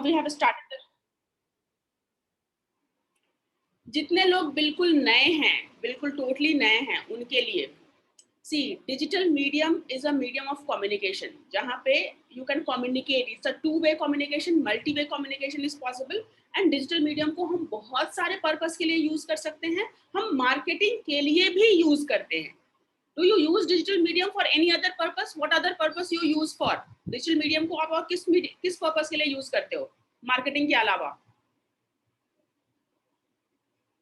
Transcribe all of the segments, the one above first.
we have started. जितने लोग बिल्कुल नए हैं, बिल्कुल टोटली नए हैं, उनके लिए see digital medium is a medium of communication जहाँ पे you can communicate. It's a two way communication, multi way communication is possible. And digital medium को हम बहुत सारे पर्पस के लिए यूज कर सकते हैं. हम मार्केटिंग के लिए भी यूज करते हैं. Do you use digital medium for any other purpose? What other purpose you use for digital medium को? आप और किस पर्पस के लिए यूज करते हो मार्केटिंग के अलावा?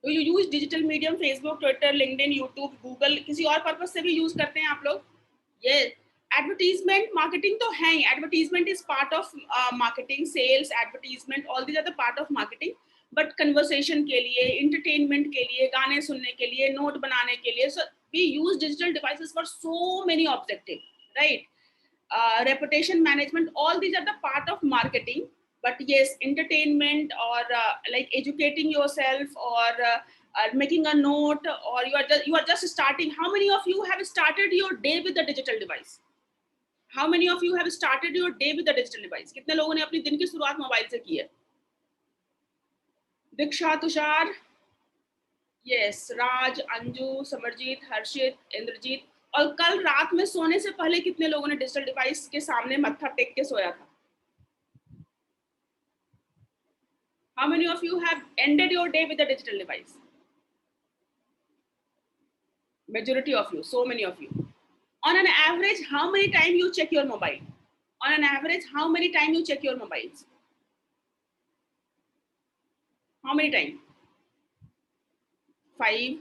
तो you use digital medium Facebook, Twitter, LinkedIn, YouTube, Google, किसी और पर्पस से भी यूज करते हैं आप लोग? ये एडवर्टीजमेंट मार्केटिंग तो है ही. Advertisement is part of marketing. Sales, advertisement, all these are the part of marketing. But conversation के लिए, इंटरटेनमेंट के लिए, गाने सुनने के लिए, नोट बनाने के लिए, so we use digital devices for so many objective, right? Reputation management, all these are the part of marketing. But yes, entertainment or like educating yourself or making a note, or you are just starting. How many of you have started your day with the digital device? How many of you have started your day with the digital device? कितने लोगों ने अपनी दिन की शुरुआत mobile से की है? दीक्षा, तुषार, यस, राज, अंजू, समरजीत, हर्षित, इंद्रजीत. और कल रात में सोने से पहले कितने लोगों ने डिजिटल डिवाइस के सामने मत्था टेक के सोया था? How many of you have ended your day with a digital device? Majority of you, so many of you. On an average, how many times you check your mobile? On an average, how many times you check your mobiles? How many times? 5.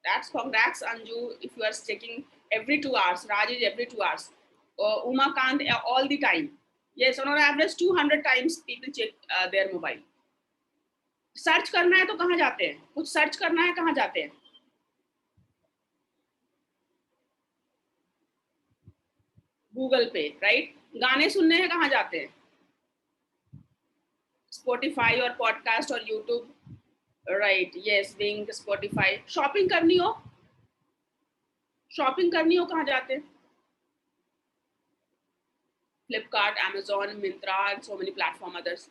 That's congrats, Anju, if you are checking every 2 hours. Raj is every 2 hours. Umakant, all the time. Yes, on an average 200 times people check their mobile. Search करना है तो कहाँ जाते हैं? कुछ search करना है, कहाँ जाते हैं? गूगल पे, राइट? गाने सुनने हैं, कहाँ जाते हैं? स्पॉटिफाई और पॉडकास्ट और YouTube, right? Yes, wing, Spotify. Shopping करनी हो, कहाँ जाते हैं? Flipkart, Amazon, Myntra, so many platform others.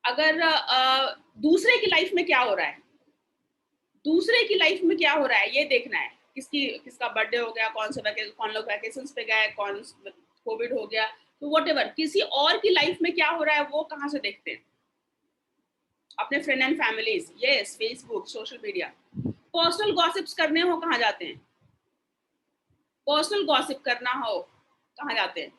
अगर दूसरे की लाइफ में क्या हो रहा है, ये देखना है. किसका बर्थडे हो गया, कौन लोग वैकेशंस पे गए, कौन कोविड हो गया, तो व्हाटएवर किसी और की लाइफ में क्या हो रहा है वो कहाँ से देखते हैं? अपने friend and families. Yes, Facebook, social media. Personal gossips करने हो, कहाँ जाते हैं? पर्सनल गॉसिप करना हो, कहाँ जाते हैं?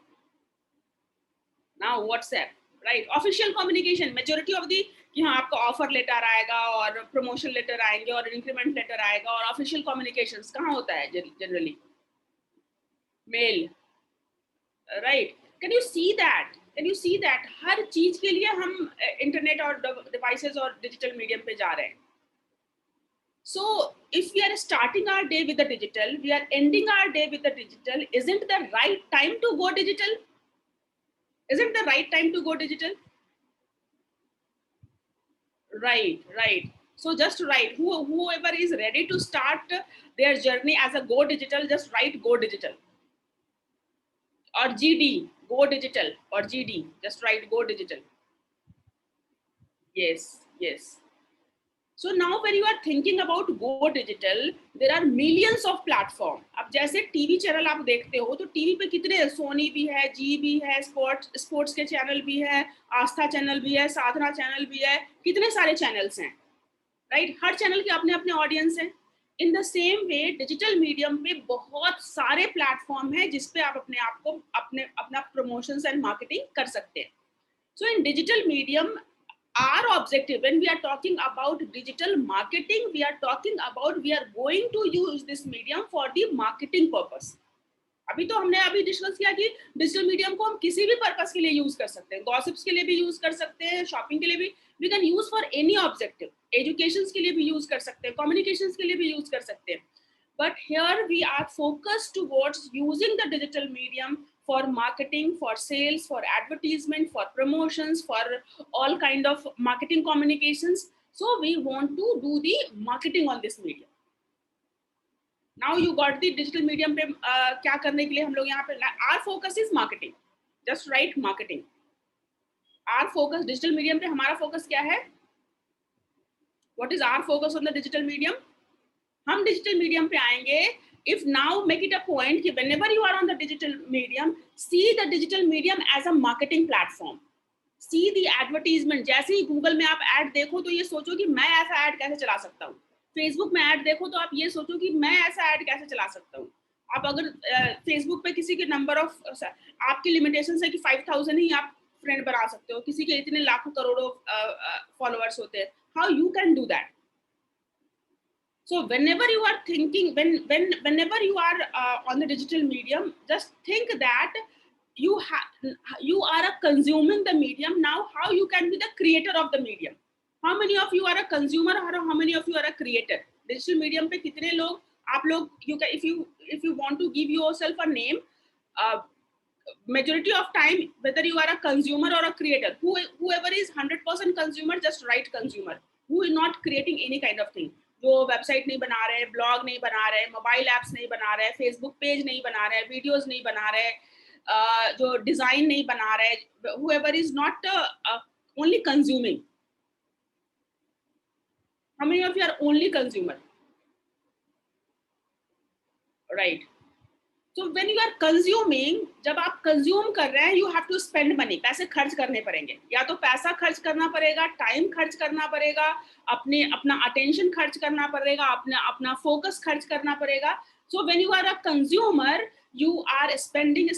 Now WhatsApp, right? Official communication, majority of the कि हाँ आपका ऑफर लेटर आएगा और प्रमोशन लेटर आएंगे और इंक्रीमेंट लेटर आएगा. और ऑफिशियल कम्युनिकेशंस कहाँ होता है generally? Mail, right? Can you see that हर चीज के लिए हम इंटरनेट और डिवाइसेस और डिजिटल मीडियम पे जा रहे हैं. So if we are starting our day with the digital, we are ending our day with the digital. Isn't the right time to go digital? Right. So just write, whoever is ready to start their journey as a go digital, just write go digital or GD, go digital, or GD, just write go digital. Yes. So now when you are thinking about go digital, there are millions of platform. अब जैसे TV channel आप देखते हो तो TV पे कितने, सोनी भी है, जी भी है, स्पोर्ट्स के चैनल भी है, आस्था चैनल भी है, साधना चैनल भी है, कितने सारे चैनल्स हैं, राइट? हर चैनल के अपने अपने ऑडियंस हैं. In the same way digital medium पे बहुत सारे प्लेटफॉर्म है जिसपे आप अपने आप को अपना प्रमोशंस एंड मार्केटिंग कर सकते हैं. So in digital medium, our objective when we are talking about digital marketing, we are going to use this medium for the marketing purpose. अभी हमने डिस्कस किया कि डिजिटल मीडियम को हम किसी भी पर्पस के लिए यूज कर सकते हैं. गॉसिप्स के लिए भी यूज कर सकते हैं, शॉपिंग के लिए भी, we can use for any objective. Education के लिए भी यूज कर सकते हैं, कम्युनिकेशन के लिए भी यूज कर सकते हैं. But here we are focused towards using the digital medium for marketing, for sales, for advertisement, for promotions, for all kind of marketing communications. So we want to do the marketing on this medium. Now you got the digital medium पे क्या करने के लिए हम लोग यहाँ पे, our focus is marketing. Just write marketing. Our focus digital medium पे हमारा फोकस क्या है? What is our focus on the digital medium? हम डिजिटल मीडियम पे आएंगे if now make it a point कि whenever you are on the digital medium, see the digital medium as a marketing platform. See the advertisement. जैसे ही Google में आप add देखो तो ये सोचो कि मैं ऐसा ऐड कैसे चला सकता हूँ. फेसबुक में ऐड देखो तो आप ये सोचो कि मैं ऐसा ऐड कैसे चला सकता हूँ. आप अगर फेसबुक पे किसी के नंबर ऑफ आपकी लिमिटेशन है कि 5000 ही आप फ्रेंड बना सकते हो, किसी के इतने लाखों करोड़ों फॉलोअर्स होते हैं. How you can do that? So whenever you are thinking, whenever you are on the digital medium, just think that you are a consuming the medium. Now how you can be the creator of the medium? How many of you are a consumer or how many of you are a creator? Digital medium पे कितने लोग आप लोग you can if you want to give yourself a name, uh, majority of time whether you are a consumer or a creator, whoever is 100% consumer, just write consumer. Who is not creating any kind of thing. जो website नहीं बना रहे, blog नहीं बना रहे, mobile apps नहीं बना रहे, फेसबुक पेज नहीं बना रहे, वीडियोस नहीं बना रहे, जो डिजाइन नहीं बना रहे, whoever is not only consuming. How many of you are only consumer? Right. So when you are consuming, जब आप कंज्यूम कर रहे हैं, you have to spend money. पैसे खर्च करने पड़ेंगे. या तो पैसा खर्च करना पड़ेगा, टाइम खर्च करना पड़ेगा, अपना अटेंशन खर्च करना पड़ेगा, अपना फोकस खर्च करना पड़ेगा. So when you are a consumer, you are spending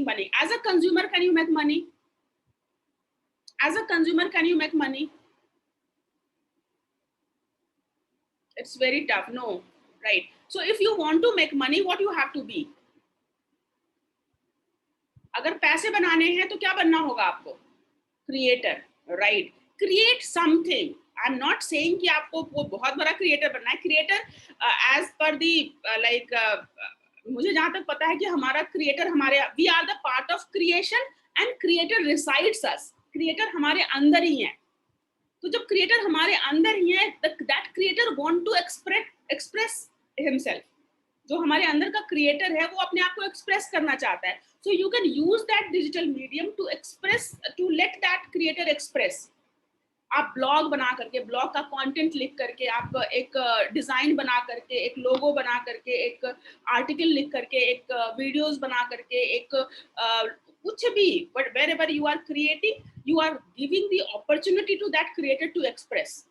money. As a consumer, can you make money? As a consumer, can you make money? It's very tough. No, right? So if you want to make money, what you have to be? अगर पैसे बनाने हैं तो क्या बनना होगा आपको? Creator, right? Create something. I am not saying कि आपको वो बहुत बड़ा क्रिएटर बनना है. क्रिएटर एज पर दी लाइक मुझे जहां तक पता है कि हमारा क्रिएटर हमारे we are the part of creation and creator resides us. Creator हमारे अंदर ही है. तो जब क्रिएटर हमारे अंदर ही है, that creator want to express himself. जो हमारे अंदर का क्रिएटर है वो अपने आप को एक्सप्रेस करना चाहता है. So you can use that digital medium to express, to let that creator express. आप ब्लॉग बना करके, ब्लॉग का कंटेंट लिख करके, आप एक डिजाइन बना करके, एक लोगो बना करके, एक आर्टिकल लिख करके, एक वीडियोस बना करके, एक कुछ भी, but wherever you are creating, you are giving the opportunity to that creator to express,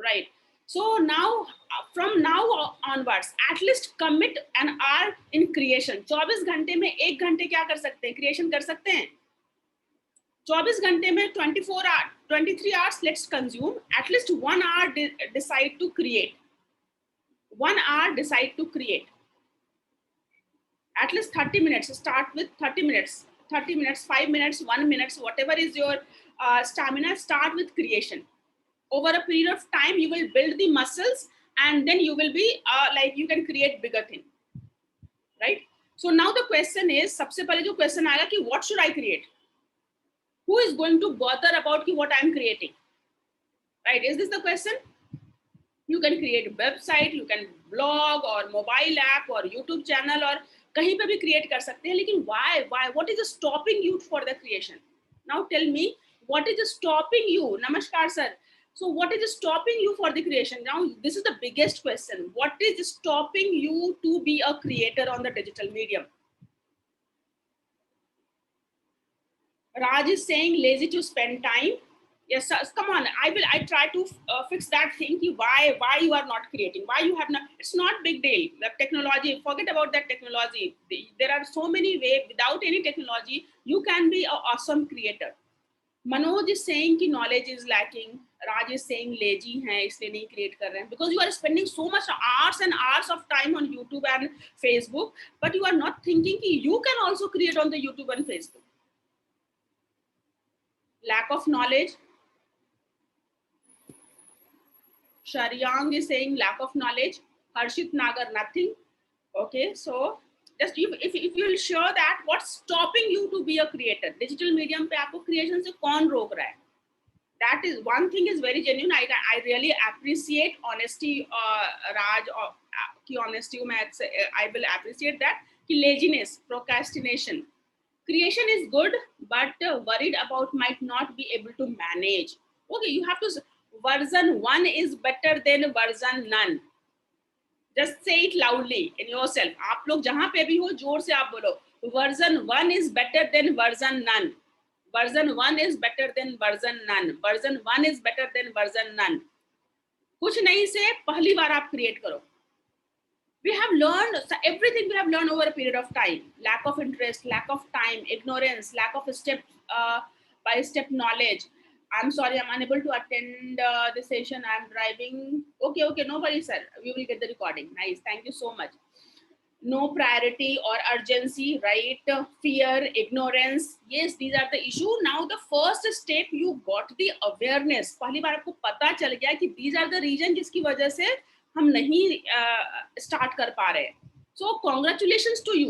right? So now from now onwards, at least commit an hour in creation. 24 घंटे में 1 घंटे क्या कर सकते हैं? क्रिएशन कर सकते हैं. 24 घंटे में 23 hours let's consume. At least 1 hour decide to create. 1 hour decide to create. At least 30 minutes. Start with 30 minutes. 30 minutes, 5 minutes, 1 minute, whatever is your stamina. Start with creation. Over a period of time, you will build the muscles, and then you will be like you can create bigger thing, right? So now the question is, सबसे पहले जो question आएगा कि what should I create? Who is going to bother about कि what I am creating? Right? Is this the question? You can create a website, you can blog or mobile app or YouTube channel or कहीं पे भी create कर सकते हैं. लेकिन why? What is stopping you for the creation? Now tell me, what is stopping you? Namaskar sir. So what is stopping you for the creation? Now this is the biggest question. What is stopping you to be a creator on the digital medium? Raj is saying lazy to spend time. Yes, sir, come on. I try to fix that thing. Why you are not creating? Why you have not? It's not big deal. The technology. Forget about that technology. There are so many ways. Without any technology, you can be an awesome creator. Manoj is saying कि knowledge is lacking. Raj is saying lazy हैं इसलिए नहीं create कर रहे हैं. Because you are spending so much hours and hours of time on YouTube and Facebook, but you are not thinking कि you can also create on the YouTube and Facebook. Lack of knowledge. Sharyang is saying lack of knowledge. Harshit Nagar, nothing. Okay, so just if you will show that what's stopping you to be a creator. Digital medium पे आपको creation से कौन रोक रहा है? That is one thing is very genuine. I really appreciate honesty, Raj, की honesty I will appreciate that. कि laziness, procrastination, Creation is good, but worried about might not be able to manage. Okay, you have to version 1 is better than version none. Just say it loudly in yourself. आप लोग जहां पे भी हो जोर से आप बोलो, version 1 is better than version none. Version 1 is better than version none. Version 1 is better than version none. कुछ नहीं से पहली बार आप create करो. We have learned everything we have learned over a period of time. Lack of interest, lack of time, ignorance, lack of step by step knowledge. I'm sorry, I'm unable to attend the session. I'm driving. Okay, no worries, sir. We will get the recording. Nice, thank you so much. No priority or urgency, right? Fear, ignorance. Yes, these are the issue. Now the first step, you got the awareness. पहली बार आपको पता चल गया कि these are the reason जिसकी वजह से हम नहीं स्टार्ट कर पा रहे. So congratulations to you.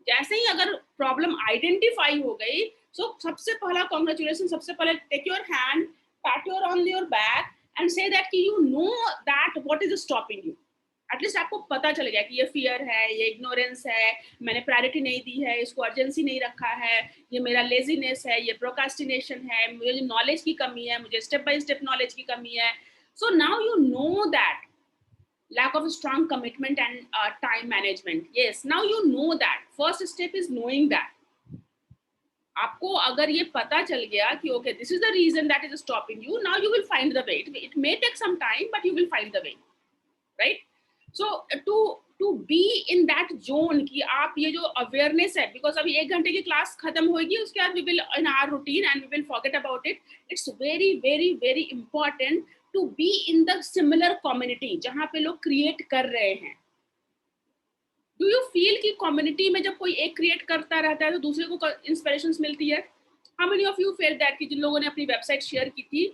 जैसे ही अगर प्रॉब्लम आइडेंटिफाई हो गई, सो सबसे पहला कॉन्ग्रेचुलेशन, सबसे पहले take your hand, pat your on your back and say that कि you know that what is stopping you. At least आपको पता चल गया कि ये फियर है, ये इग्नोरेंस है, मैंने प्रायोरिटी नहीं दी है, इसको अर्जेंसी नहीं रखा है, ये मेरा लेजीनेस है, ये प्रोकास्टिनेशन है, मुझे नॉलेज की कमी है, मुझे स्टेप बाय स्टेप नॉलेज की कमी है. So now you know that. Lack of strong commitment and time management. Yes, now you know that. First step is knowing that. आपको अगर ये पता चल गया कि okay, this is the reason that is stopping you, now you will find the way. It may take some time, but you will find the way, right? So to be in that zone कि आप ये जो awareness है, because अभी 1 घंटे की class खत्म होगी, उसके बाद we will in our routine and we will forget about it. It's very very very important to be in the similar community जहां पे लोग create कर रहे हैं. Do you feel कि community में जब कोई एक create करता रहता है तो दूसरे को inspirations मिलती है? How many of you felt that कि जिन लोगों ने अपनी website share की थी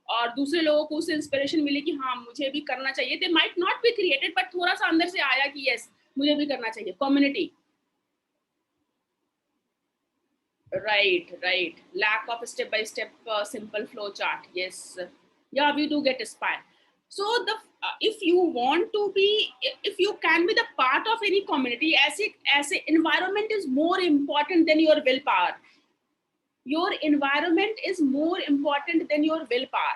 और दूसरे लोगों को उससे inspiration मिली कि हाँ मुझे भी करना चाहिए, they might not be created but थोड़ा सा अंदर से आया कि yes मुझे भी करना चाहिए. Community. Right. Lack of step by step simple flow chart. Yes. Yeah, we do get inspired. So the if you want to be, if you can be the part of any community, as a environment is more important than your willpower. Your environment is more important than your willpower.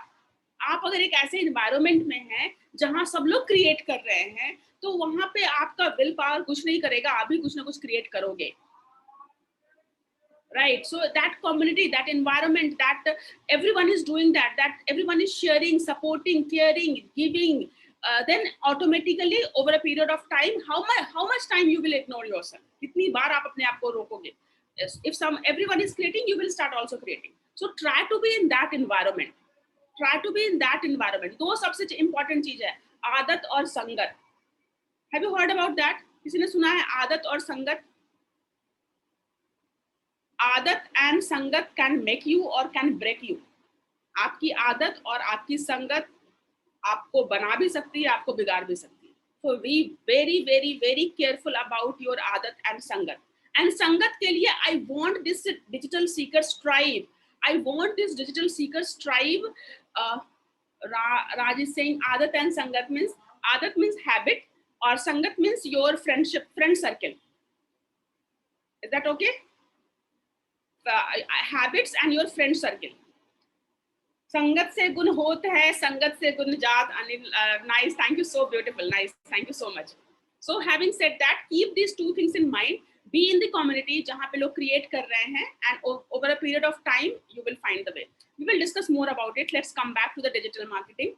आप अगर एक ऐसे environment में हैं जहां सब लोग create कर रहे हैं, तो वहां पे आपका willpower कुछ नहीं करेगा, आप भी कुछ ना कुछ create करोगे. Right, so that community, that environment, that everyone is doing that everyone is sharing, supporting, caring, giving, then automatically over a period of time, how much time you will ignore yourself, kitni baar aap apne aap ko rokoge. Yes, if everyone is creating, you will start also creating. So try to be in that environment. दो सबसे important चीज है, आदत और संगत. Have you heard about that? किसी ने सुना है आदत और संगत? आदत एंड संगत कैन मेक यू और कैन ब्रेक यू. आपकी आदत और आपकी संगत आपको बना भी सकती है, आपको बिगाड़ भी सकती है. So be very very very careful about your आदत एंड संगत. एंड संगत के लिए I want this digital seekers tribe. Raj is saying आदत एंड संगत means, आदत means habit और संगत means your friend circle. Is that okay? Habits and your friend circle. संगत से गुण होत है, संगत से गुण जात. Anil, nice, thank you, so beautiful, nice, thank you so much. So having said that, keep these two things in mind. Be in the community जहाँ पे लोग create कर रहे हैं, and over a period of time you will find the way. We will discuss more about it. Let's come back to the digital marketing.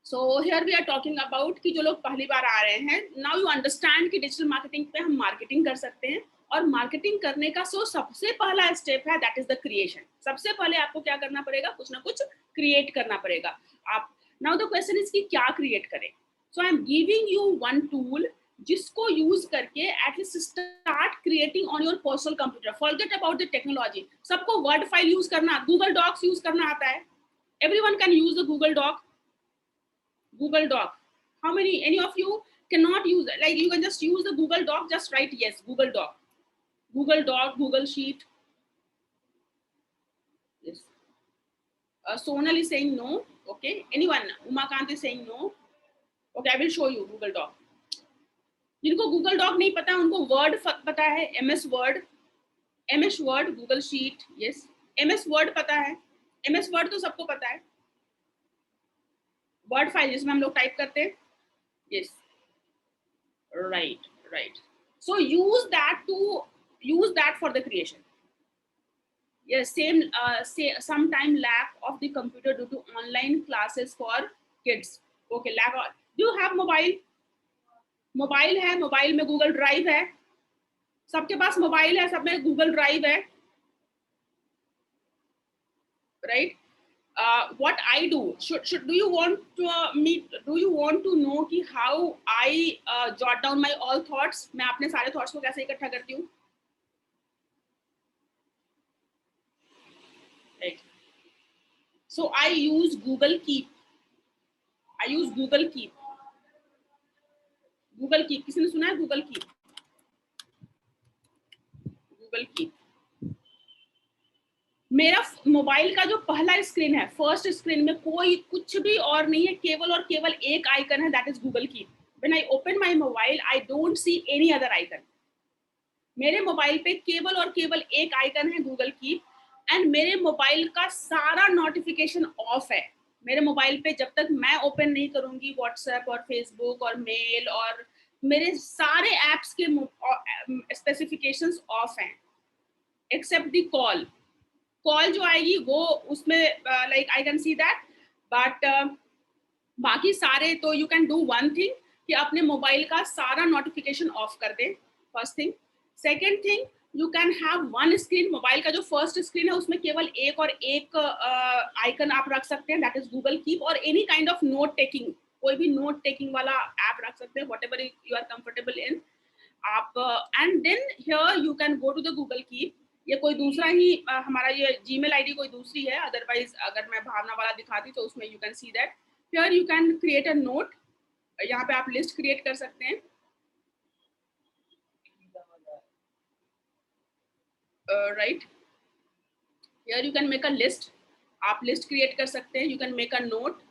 So here we are talking about कि जो लोग पहली बार आ रहे हैं, now you understand कि digital marketing पे हम marketing कर सकते हैं. और मार्केटिंग करने का सबसे पहला स्टेप है, दैट इज द क्रिएशन. सबसे पहले आपको क्या करना पड़ेगा, कुछ ना कुछ क्रिएट करना पड़ेगा. आप नाउ द क्वेश्चन इज कि क्या क्रिएट करें. So I am giving you one tool जिसको यूज करके at least start creating on your personal computer. Forget about the technology. सबको वर्ड फाइल यूज करना, गूगल डॉक्स यूज करना आता है. Everyone can use the Google doc. How many, any of you can not use, like you can just use the Google doc, just write yes Google doc. Google Doc, Google Sheet. Yes. Sonal is saying no. Okay. Anyone? Umakant is saying no. Okay, I will show you Google Doc. जिनको Google Doc नहीं पता, उनको Word पता है, MS Word. MS word, Google sheet, yes. MS word पता है, MS word तो सबको पता है, वर्ड फाइल जिसमें हम लोग टाइप करते हैं, yes, right, right. So use that for the creation. Yes, same, say sometime lack of the computer due to online classes for kids. Okay, lack of, do you have mobile? Mobile है, mobile में Google drive है, सबके पास mobile है, सब में Google drive है, right. what I do, should do you want to do you want to know कि how I jot down my all thoughts, मैं अपने सारे थॉट्स को कैसे इकट्ठा करती हूँ, right. So I use Google Keep. I use Google Keep. Google Keep, किसी ने सुना है Google Keep? Google Keep मेरा मोबाइल का जो पहला स्क्रीन है, फर्स्ट स्क्रीन में कोई कुछ भी और नहीं है, केवल और केवल एक आइकन है, that is Google keep. When I open my mobile I don't see any other icon. मेरे मोबाइल पे केवल और केवल एक आइकन है, गूगल कीप, एंड मेरे मोबाइल का सारा नोटिफिकेशन ऑफ है। मेरे मोबाइल पे जब तक मैं ओपन नहीं करूंगी व्हाट्सएप और फेसबुक और मेल और मेरे सारे एप्स के स्पेसिफिकेशंस ऑफ हैं, एक्सेप्ट द कॉल। कॉल जो आएगी वो उसमें like I can see that, but बाकी सारे तो you can do one thing कि अपने मोबाइल का सारा नोटिफिकेशन ऑफ कर दे, first thing. Second thing, you can have one screen, mobile का जो फर्स्ट स्क्रीन है उसमें केवल एक और एक आइकन आप रख सकते हैं, दैट इज गूगल कीप, और any kind of note taking, कोई भी नोट टेकिंग वाला ऐप रख सकते हैं, whatever you are comfortable in आप। And then here you can go to the Google Keep. ये कोई दूसरा ही हमारा ये जीमेल आईडी कोई दूसरी है, अदरवाइज अगर मैं भावना वाला दिखाती तो उसमें you can see that. Here you can create a note, यहाँ पे आप लिस्ट क्रिएट कर सकते हैं, right. Here you can make a list, आप लिस्ट क्रिएट कर सकते हैं, you can make a note,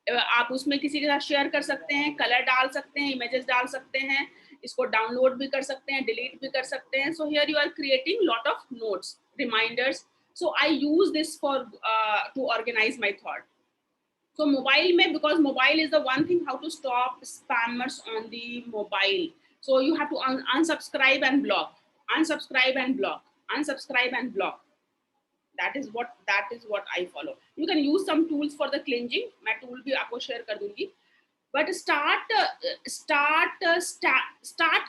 आप उसमें किसी के साथ शेयर कर सकते हैं, कलर डाल सकते हैं, इमेजेस डाल सकते हैं, इसको डाउनलोड भी कर सकते हैं, डिलीट भी कर सकते हैं। So here you are creating lot of notes, reminders. So I use this for to organise my thought. So mobile में, because mobile is the one thing, how to stop spammers on the mobile. So you have to unsubscribe and block, unsubscribe and block, unsubscribe and block. That is what I follow. You can use some tools for the cleansing, मैं tool भी आपको share कर दूंगी, but start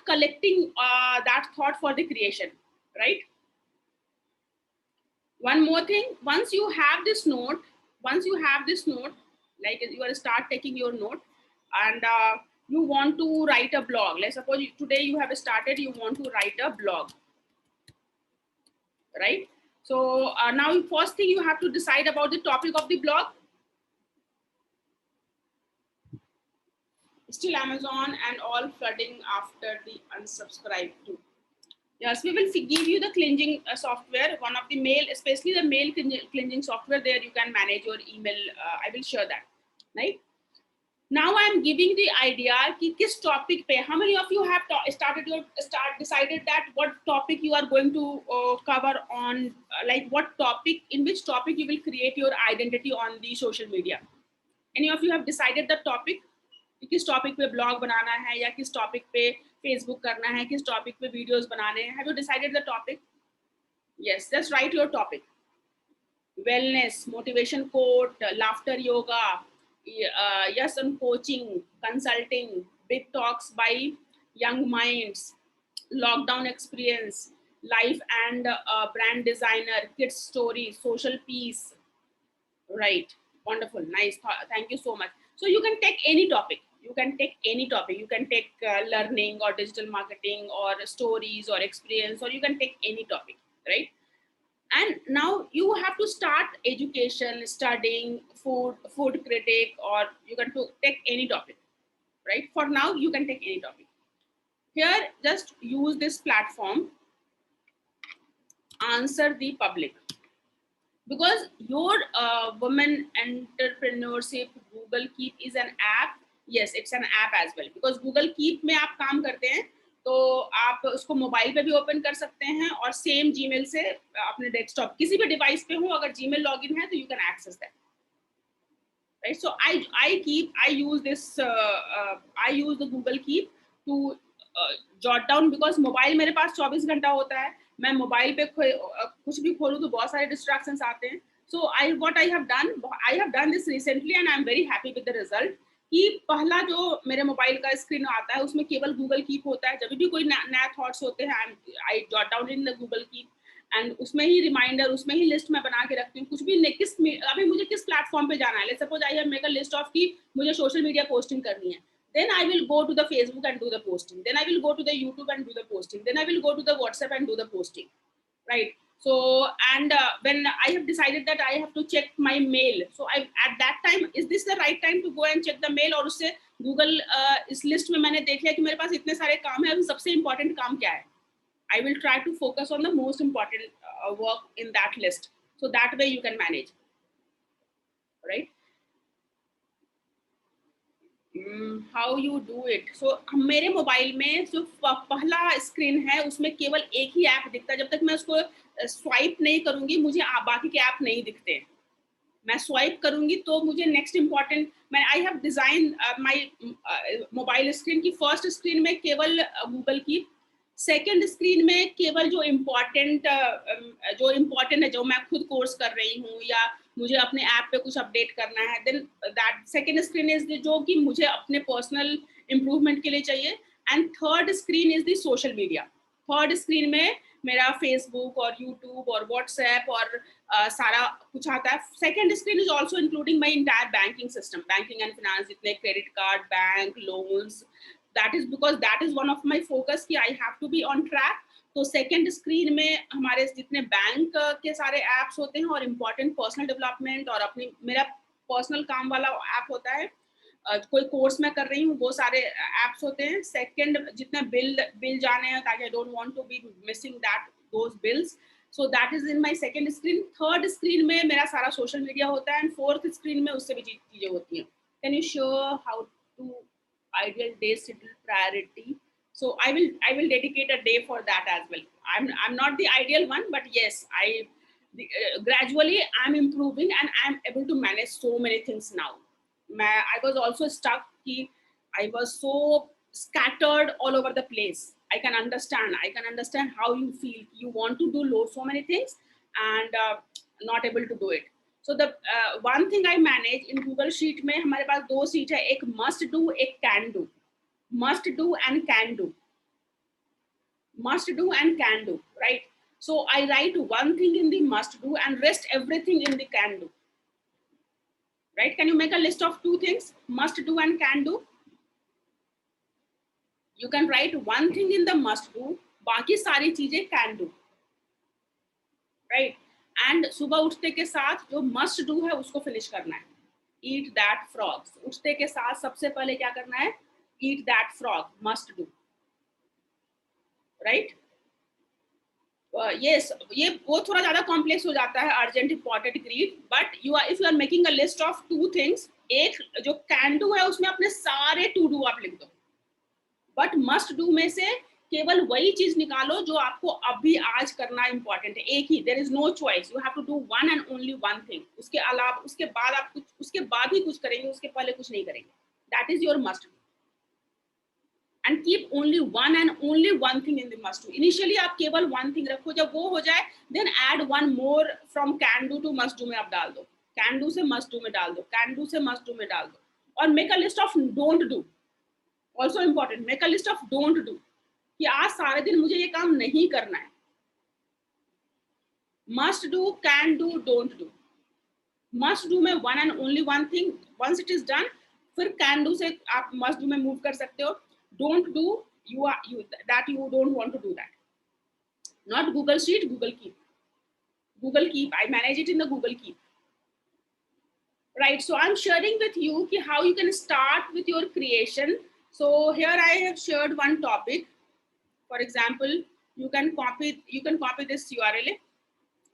collecting that thought for the creation, right? One more thing, once you have this note, like you are start taking your note, and you want to write a blog. Let's suppose today you have started, you want to write a blog, right? So now first thing you have to decide about the topic of the blog. Still Amazon and all flooding after the unsubscribe too. Yes, we will give you the cleansing software, one of the mail, especially the mail cleansing software. There you can manage your email. I will share that, right? Now I am giving the idea कि किस topic पे, how many of you have decided that what topic you are going to cover on, like what topic, in which topic you will create your identity on the social media? Any of you have decided the topic कि किस topic पे blog बनाना है, या किस topic पे Facebook करना है, किस topic पे videos बनाने हैं? Have you decided the topic? Yes, just write your topic. Wellness, motivation quote, laughter yoga, yes on coaching, consulting, big talks by young minds, lockdown experience, life and brand designer, kids story, social peace, right? Wonderful, nice, thank you so much. So you can take any topic, you can take learning or digital marketing or stories or experience, or you can take any topic, right? And now you have to start education, studying, food critic, or you can take any topic, right? For now you can take any topic. Here just use this platform, answer the public, because your women entrepreneurship Google Keep is an app. Yes, it's an app as well, because Google Keep में आप काम करते हैं तो आप उसको mobile पे भी ओपन कर सकते हैं और सेम जीमेल से अपने डेस्कटॉप किसी भी डिवाइस पे हो, अगर जीमेल लॉगिन है तो you can access that, right. So I use this I use the Google Keep to jot down, because mobile मेरे पास 24 घंटा होता है. मैं मोबाइल पे कुछ भी खोलूँ तो बहुत सारे डिस्ट्रैक्शंस आते हैं. So I have done this recently and I'm very happy with the result. कि पहला जो मेरे मोबाइल का स्क्रीन आता है उसमें केवल गूगल कीप होता है. जब भी कोई नया थॉट्स होते हैं I jot down in the Google Keep, and उसमें ही रिमाइंडर, उसमें ही लिस्ट में बना के रखती हूँ. कुछ भी अभी मुझे किस प्लेटफॉर्म पे जाना है, let's suppose I have make a list of कि मुझे सोशल मीडिया पोस्टिंग करनी है, then I will go to the Facebook and do the posting, then I will go to the YouTube and do the posting, then I will go to the WhatsApp and do the posting, right? So and when I have decided that I have to check my mail, so I at that time, is this the right time to go and check the mail? और उससे Google इस list में मैंने देख लिया कि मेरे पास इतने सारे काम है, अभी सबसे इम्पोर्टेंट काम क्या है. I will try to focus on the most important work in that list, so that way you can manage, right? How you do it? So मेरे मोबाइल में जो पहला स्क्रीन है उसमें केवल एक ही ऐप दिखता है. जब तक मैं उसको स्वाइप नहीं करूंगी मुझे बाकी के ऐप नहीं दिखते. मैं स्वाइप करूंगी तो मुझे नेक्स्ट इंपॉर्टेंट, मैं I have design my mobile screen की फर्स्ट स्क्रीन में केवल गूगल की, सेकंड स्क्रीन में केवल जो इम्पोर्टेंट है, जो मैं खुद कोर्स कर रही हूँ या मुझे अपने ऐप पे कुछ अपडेट करना है, then that second screen is जो कि मुझे अपने पर्सनल इम्प्रूवमेंट के लिए चाहिए, and third screen is the social media. Third screen में मेरा फेसबुक और यूट्यूब और व्हाट्सएप और सारा कुछ आता है. Second screen is also including my entire banking system, banking and finance, जितने credit card, bank, loans, that is because that is one of my focus कि I have to be on track. तो second screen में हमारे जितने bank के सारे apps होते हैं और इम्पोर्टेंट पर्सनल डेवलपमेंट और अपनी मेरा पर्सनल काम वाला ऐप होता है, कोई कोर्स मैं कर रही हूँ वो सारे एप्स होते हैं. सेकेंड जितने बिल जाने हैं, ताकि I don't want to be missing that those bills, so that is in my second screen. Third screen में मेरा सारा सोशल मीडिया होता है, एंड फोर्थ स्क्रीन में उससे भी चीजें होती हैं. Can you show how to ideal day schedule priority? So I will dedicate a day for that as well. I'm not the ideal one, but yes, gradually I'm improving and I'm able to manage so many things now. I was also stuck ki I was so scattered all over the place. I can understand how you feel. You want to do so many things and not able to do it. So the one thing I manage in Google Sheet में हमारे पास दो sheet है, एक must do, एक can do. Must do and can do. Must do and can do, right? So I write one thing in the must do and rest everything in the can do. Right? Can you make a list of two things, must do and can do? You can write one thing in the must do, बाकी सारी चीजें can do. Right? And सुबह उठते के साथ जो must do है उसको फिनिश करना है. Eat that frog. उठते के साथ सबसे पहले क्या करना है? Eat that frog, must do, right? Yes, ये वो थोड़ा ज्यादा कॉम्प्लेक्स हो जाता है, urgent, important, greed, but if you are making a list of two things, एक जो कैन डू है उसमें अपने सारे टू डू आप लिख दो, बट मस्ट डू में से केवल वही चीज निकालो जो आपको अभी आज करना इंपॉर्टेंट है, एक ही. There is no choice, you have to do one and only one thing. उसके अलावा उसके बाद आप कुछ, उसके बाद ही कुछ करेंगे, उसके पहले कुछ नहीं करेंगे. That is your must do. And keep only one and only one thing in the must do. Initially आप केवल वन थिंग रखो, जब वो हो जाए then add one more from can do to must do में आप डाल दो, कैन डू से मस्ट डू में डाल दो, कैन डू से मस्ट डू में डाल दो. और make a list of don't do. Also important, make a list of don't do कि आज सारे दिन मुझे ये काम नहीं करना है. Must do, can do, don't do. Must do में one and only one thing, once it is done, फिर कैन डू से आप मस्ट डू में मूव कर सकते हो. Don't do, you don't want to do that. Not Google Sheet, Google Keep. Google Keep, I manage it in the Google Keep. Right, so I'm sharing with you how you can start with your creation. So here I have shared one topic. For example, you can copy this URL.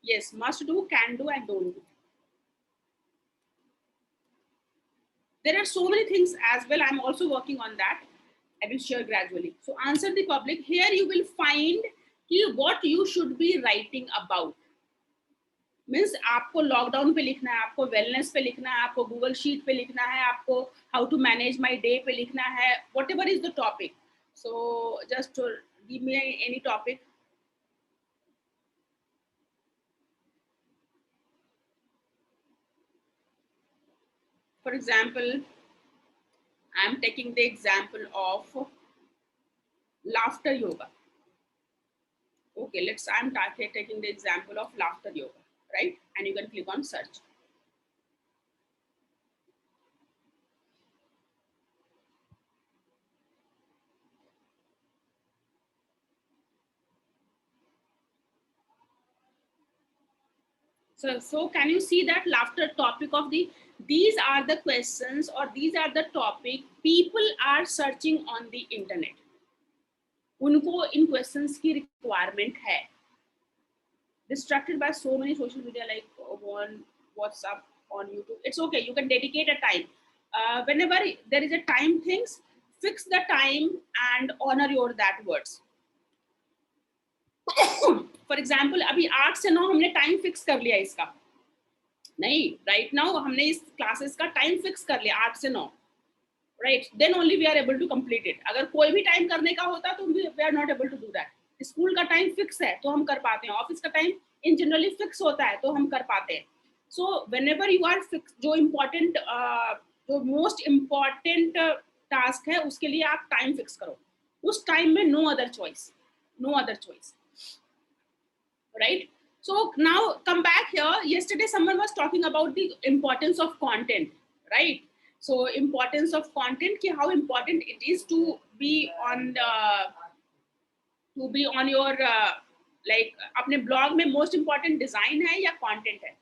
Yes, must do, can do, and don't do. There are so many things as well. I'm also working on that. I will share gradually. So answer the public. Here you will find what you should be writing about. Means आपको lockdown पे लिखना है, आपको wellness पे लिखना है, आपको Google sheet पे लिखना है, आपको how to manage my day पे लिखना है, whatever is the topic. So just give me any topic. For example, I am taking the example of laughter yoga. Okay, I'm taking the example of laughter yoga, right? And you can click on search. So can you see that laughter topic of these are the questions or these are the topic people are searching on the internet. उनको इन questions की requirement है. Distracted by so many social media like on WhatsApp, on YouTube. It's okay. You can dedicate a time. Whenever there is a time things, fix the time and honor your that words. For example अभी 8 से 9 हमने time fix कर लिया इसका. नहीं, right now हमने इस classes का टाइम फिक्स कर लिया 8 से 9, right. Then only we are able to complete it. अगर कोई भी टाइम करने का होता तो we are not able to do that. School का टाइम फिक्स है तो हम कर पाते हैं, ऑफिस का टाइम इन जनरली फिक्स होता है तो हम कर पाते हैं. So whenever you are fix, जो इम्पोर्टेंट जो मोस्ट इम्पॉर्टेंट टास्क है उसके लिए आप टाइम फिक्स करो. उस टाइम में no other choice, no other choice. Right, so now come back here. Yesterday someone was talking about the importance of content, right? So importance of content, ki how important it is to be on your like अपने blog में most important design है या content है.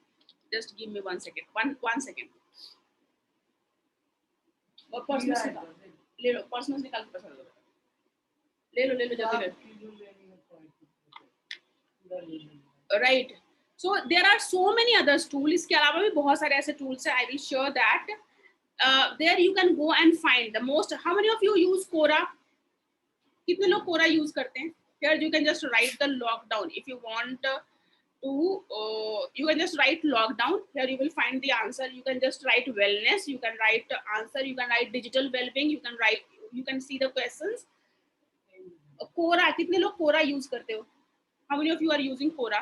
Just give me one second. One second. और personal ले लो, personal निकाल के पसंद ले लो जल्दी ले. Right. So there are so many other tools. इसके अलावा भी बहुत सारे ऐसे tools हैं. I will share that. There you can go and find the most. How many of you use Quora? कितने लोग Quora use करते हैं? Here you can just write the lockdown. If you want to, you can just write lockdown. Here you will find the answer. You can just write wellness. You can write answer. You can write digital well-being. You can see the questions. Quora, कितने लोग Quora use करते हो? How many of you are using Quora?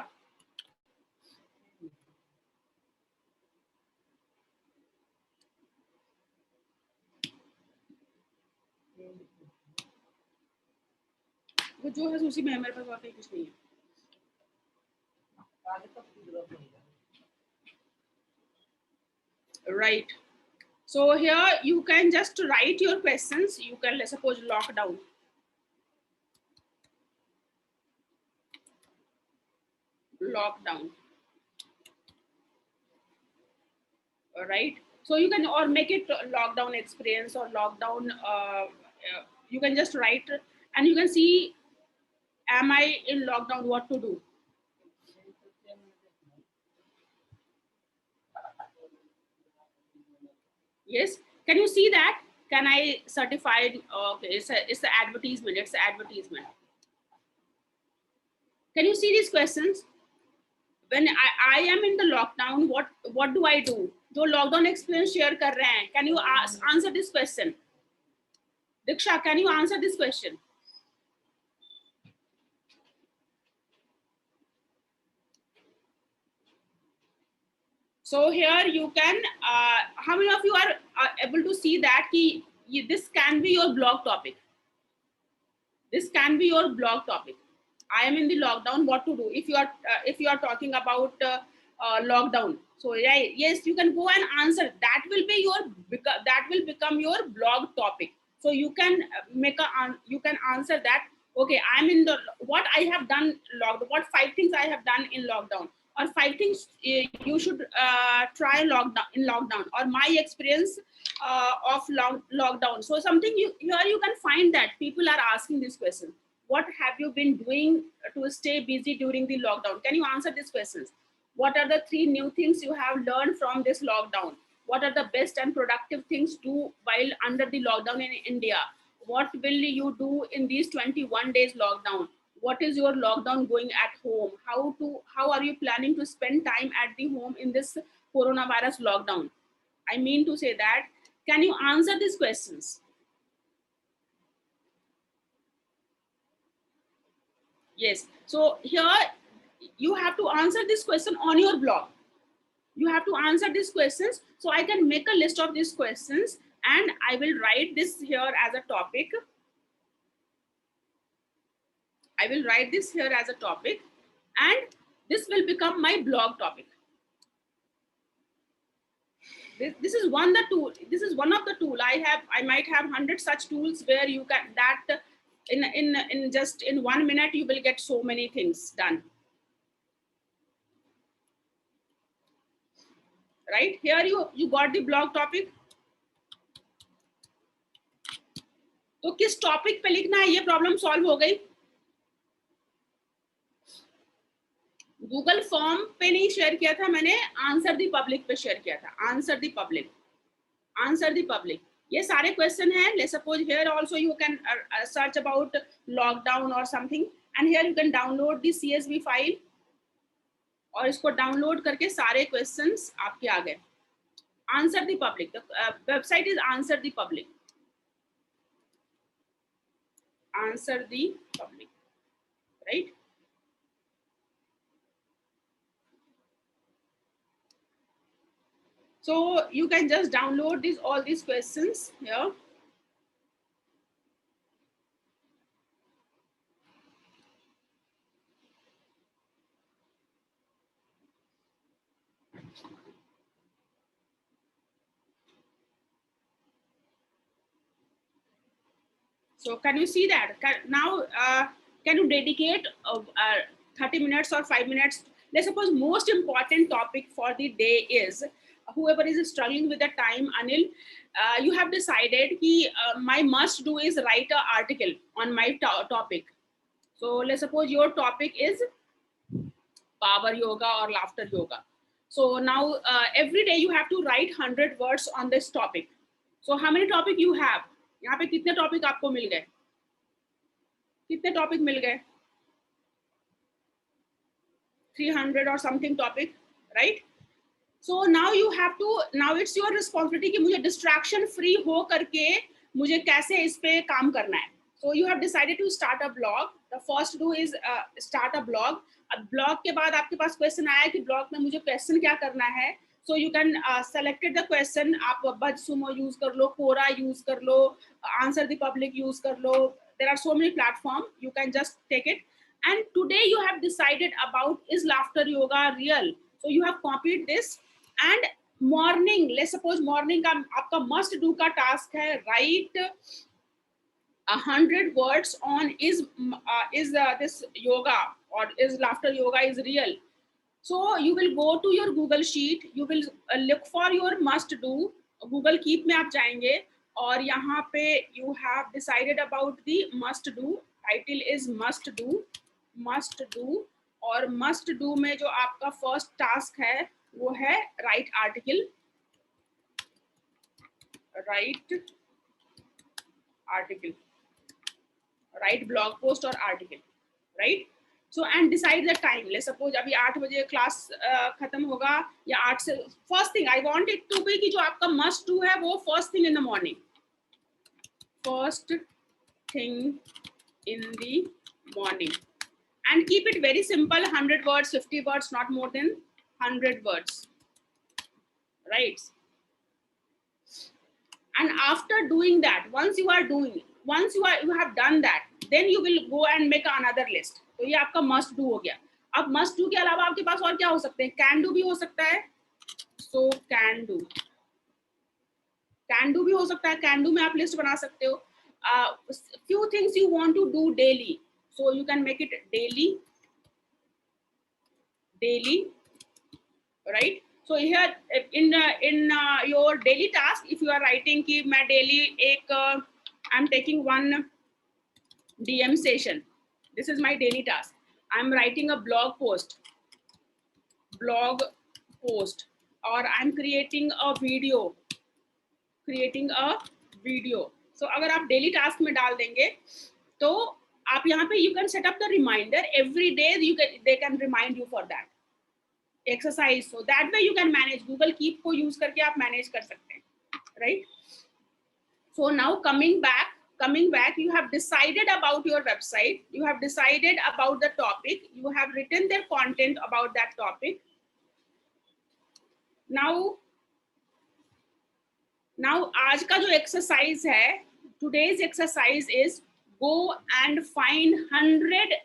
वो जो है उसी में, मेरे पास वाकई कुछ नहीं है. Right. So here you can just write your questions. You can, let's suppose, lockdown. Lockdown. All right. So you can or make it lockdown experience or lockdown. You can just write and you can see, am I in lockdown? What to do? Yes. Can you see that? Can I certified? Okay, it's the advertisement. It's the advertisement. Can you see these questions? When I am in the lockdown, what do I do? जो lockdown experience share कर रहे हैं, can you answer this question? Diksha, can you answer this question? So here you can, how many of you are able to see that this can be your blog topic? This can be your blog topic. I am in the lockdown, what to do? If you are talking about lockdown, so yeah, yes, you can go and answer. That will become your blog topic. So you can you can answer that. Okay, I'm in what I have done lockdown. What 5 things I have done in lockdown, or 5 things you should try in lockdown, or my experience of lockdown. So something here you can find that people are asking this question. What have you been doing to stay busy during the lockdown? Can you answer these questions? What are the 3 new things you have learned from this lockdown? What are the best and productive things to do while under the lockdown in India? what will you do in these 21 days lockdown? What is your lockdown going at home? How are you planning to spend time at the home in this coronavirus lockdown? I mean to say that, can you answer these questions? Yes. So here you have to answer this question on your blog. You have to answer these questions. So I can make a list of these questions and I will write this here as a topic. I will write this here as a topic and this will become my blog topic. This is one the tool. This is one of the tool I have. I might have 100 such tools where you can that in just in 1 minute you will get so many things done. Right here you got the blog topic. तो किस topic पे लिखना है ये problem solve हो गई. Google form पे नहीं शेयर किया था मैंने, आंसर दी पब्लिक पे शेयर किया था. Answer the public, answer the public. ये सारे क्वेश्चन हैं. Let's suppose here also you can search about lockdown और something and here you can download the CSV file और इसको डाउनलोड करके सारे क्वेश्चंस आपके आ गए. Answer the public, the website is answer the public. Answer the public, right? So you can just download all these questions here. So can you see that? Now, can you dedicate 30 minutes or 5 minutes? Let's suppose most important topic for the day is, whoever is struggling with the time, Anil, you have decided my must do is write an article on my topic. So let's suppose your topic is power yoga or laughter yoga. So now every day you have to write 100 words on this topic. So how many topic you have? यहाँ पे कितने topic आपको मिल गए? कितने topic मिल गए? 300 or something topic, right? So now you have to, now it's your responsibility कि मुझे distraction free हो करके मुझे कैसे इस पे काम करना है. So you have decided to start a blog. The first do is start a blog. अब blog के बाद आपके पास question आया कि blog में मुझे question क्या करना है. So you can select the question. आप BuzzSumo use कर लो, Quora use कर लो, Answer the Public use कर लो. There are so many platforms. You can just take it. And today you have decided about, is laughter yoga real? So you have copied this. And morning, let's suppose morning का आपका must do का task है, write 100 words on is this yoga or is laughter yoga is real. So you will go to your Google sheet, you will look for your must do. Google Keep में आप जाएंगे और यहाँ पे you have decided about the must do. Title is must do और must do में जो आपका first task है वो है write article, write blog post or article, right? So and decide the time. Let's suppose अभी 8 बजे क्लास खत्म होगा या 8 से, first thing I want it to be कि जो आपका must do है वो first thing in the morning, first thing in the morning, and keep it very simple, 100 words, 50 words, not more than 100 words, right? And after doing that, once you have done that, then you will go and make another list. तो ये आपका must do हो गया. अब must do के अलावा आपके पास और क्या हो सकते हैं? Can do भी हो सकता है. So can do भी हो सकता है. Can do में आप list बना सकते हो. Few things you want to do daily, so you can make it daily, right? So here in your daily task, if you are writing कि मैं daily एक I'm taking one DM session, this is my daily task. I'm writing a blog post, or I'm creating a video, सो अगर आप daily task में डाल देंगे तो आप यहाँ पे you can set up the reminder every day, you can they can remind you for that exercise, so that way you can manage. Google Keep को यूज करके आप मैनेज कर सकते हैं, right? So now coming back, you have decided about your website, you have decided about the topic, you have written their content about that topic. Now आज का जो exercise है, today's exercise is go and find 100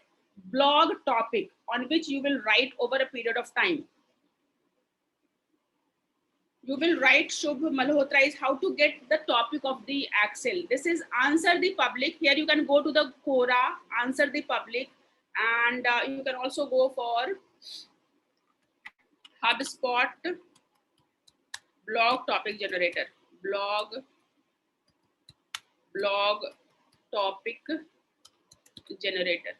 blog topic on which you will write over a period of time. You will write Shubh Malhotra is how to get the topic of the Excel. This is answer the public. Here you can go to the Quora, answer the public, and you can also go for HubSpot blog topic generator. Blog topic generator.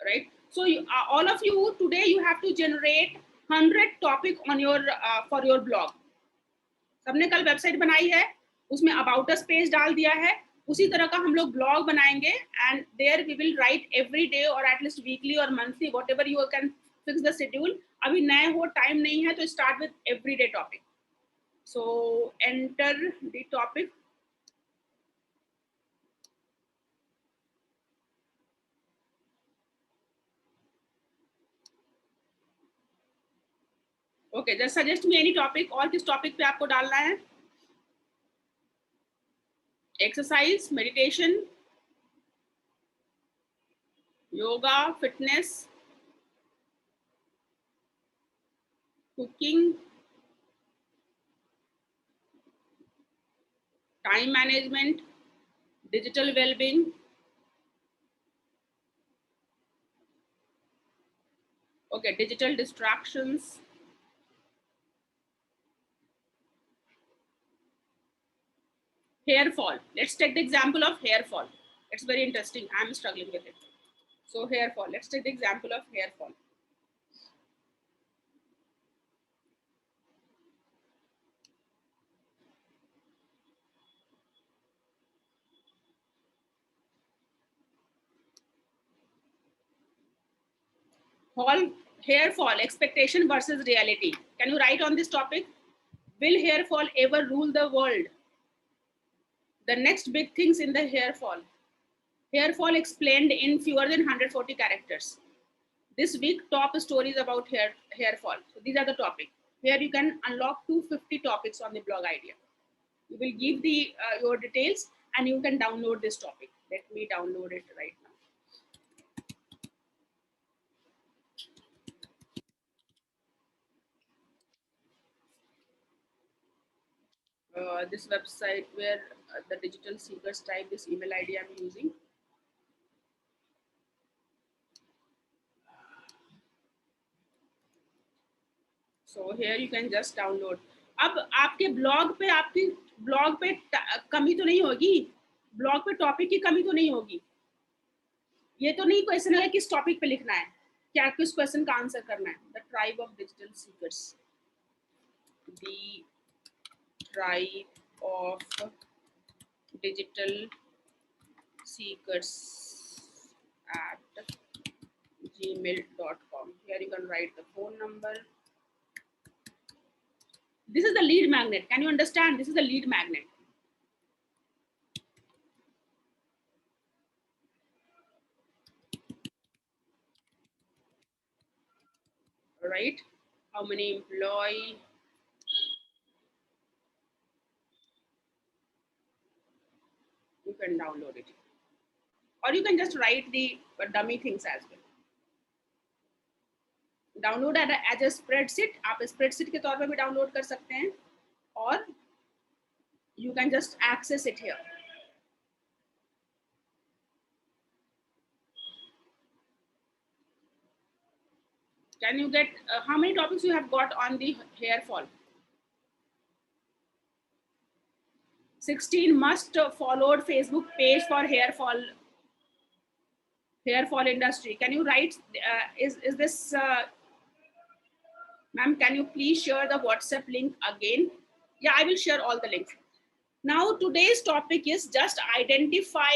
Right? So all of you today, you have to generate 100 topic on your for your blog. सबने कल website बनाई है, उसमें about us page डाल दिया है, उसी तरह का हम लोग ब्लॉग बनाएंगे and there we will write every day और एटलीस्ट वीकली और monthly, whatever you can fix the schedule. अभी नए हो, टाइम नहीं है, तो start with every day topic. So enter the topic. Okay, just suggest me any topic. और किस टॉपिक पे आपको डालना है? Exercise, meditation, yoga, fitness, cooking, time management, digital wellbeing, okay, digital distractions, hair fall. Let's take the example of hair fall. It's very interesting. I'm struggling with it. So hair fall. Let's take the example of hair fall. Hair fall, expectation versus reality. Can you write on this topic? Will hair fall ever rule the world? The next big things in the hair fall. Hair fall explained in fewer than 140 characters. This week, top stories about hair fall. So these are the topics. Here you can unlock 250 topics on the blog idea. You will give the your details and you can download this topic. Let me download it right now. This website where the digital seekers type this email ID I'm using. So here you can just download. अब आपके blog पे कमी तो नहीं होगी, blog पे topic की कमी तो नहीं होगी. ये तो नहीं क्वेश्चन है किस टॉपिक पे लिखना है, क्या किस क्वेश्चन का आंसर करना है. The tribe of digital seekers, the tribe of digital seekers at gmail.com. Here you can write the phone number. This is the lead magnet. Can you understand? This is the lead magnet. All right. How many employee? You can download it. Or you can just write the dummy things as well. Download as a spreadsheet, आप spreadsheet के तौर पे भी download कर सकते हैं और you can just access it here. Can you get how many topics you have got on the hair fall? 16 must followed Facebook page for hair fall industry. Can you write is this Ma'am, can you please share the WhatsApp link again? Yeah, I will share all the links. Now, today's topic is just identify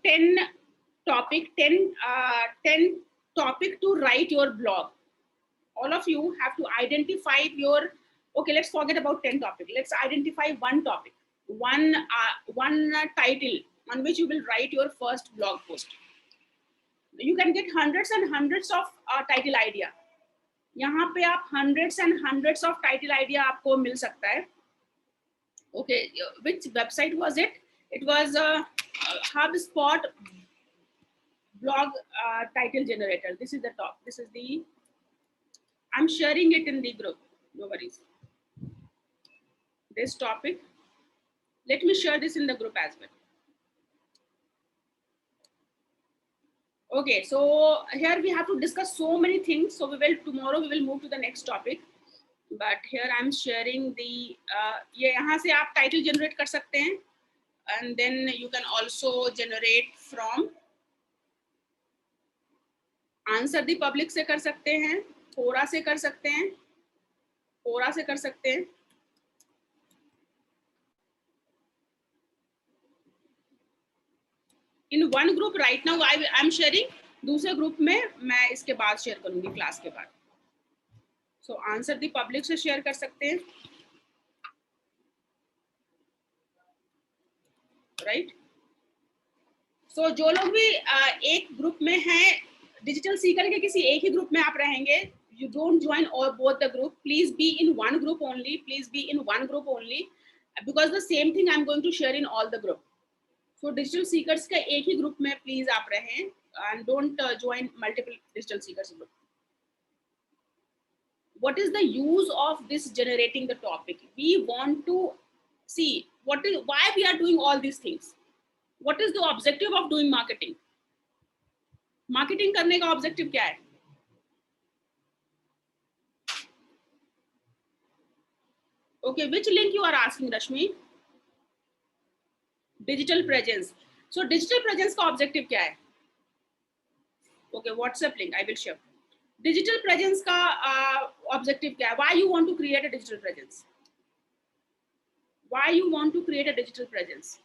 10 10 topic to write your blog. All of you have to identify your, okay, let's forget about 10 topic. Let's identify one topic, one title on which you will write your first blog post. You can get hundreds and hundreds of title idea. यहाँ पे आप hundreds and hundreds of title idea आपको मिल सकता है. Okay, which website was it? It was HubSpot blog title generator. This is the top. This is the, I'm sharing it in the group. No worries. This topic. Let me share this in the group as well. Okay, so here we have to discuss so many things. So tomorrow we will move to the next topic. But here I'm sharing the, ये यहाँ से आप title generate कर सकते हैं, and then you can also generate from Answer the Public से कर सकते हैं, Quora से कर सकते हैं, Quora से कर सकते हैं. In one group right now I'm sharing, दूसरे group में मैं इसके बाद share करूँगी class के बाद. So Answer the Public से share कर सकते हैं, right? So जो लोग भी एक group में हैं, digital seeker के किसी एक ही group में आप रहेंगे, you don't join all both the group. Please be in one group only. Please be in one group only, because the same thing I'm going to share in all the group. So digital seekers का एक ही group में please आप रहें, and don't join multiple digital seekers group. What is the use of this generating the topic? We want to see why we are doing all these things. What is the objective of doing marketing? Marketing करने का objective क्या है? Okay, which link you are asking, Rashmi? Digital presence. So digital presence का objective क्या है? Okay, WhatsApp link I will share. Digital presence का objective क्या है? Why you want to create a digital presence? Why you want to create a digital presence?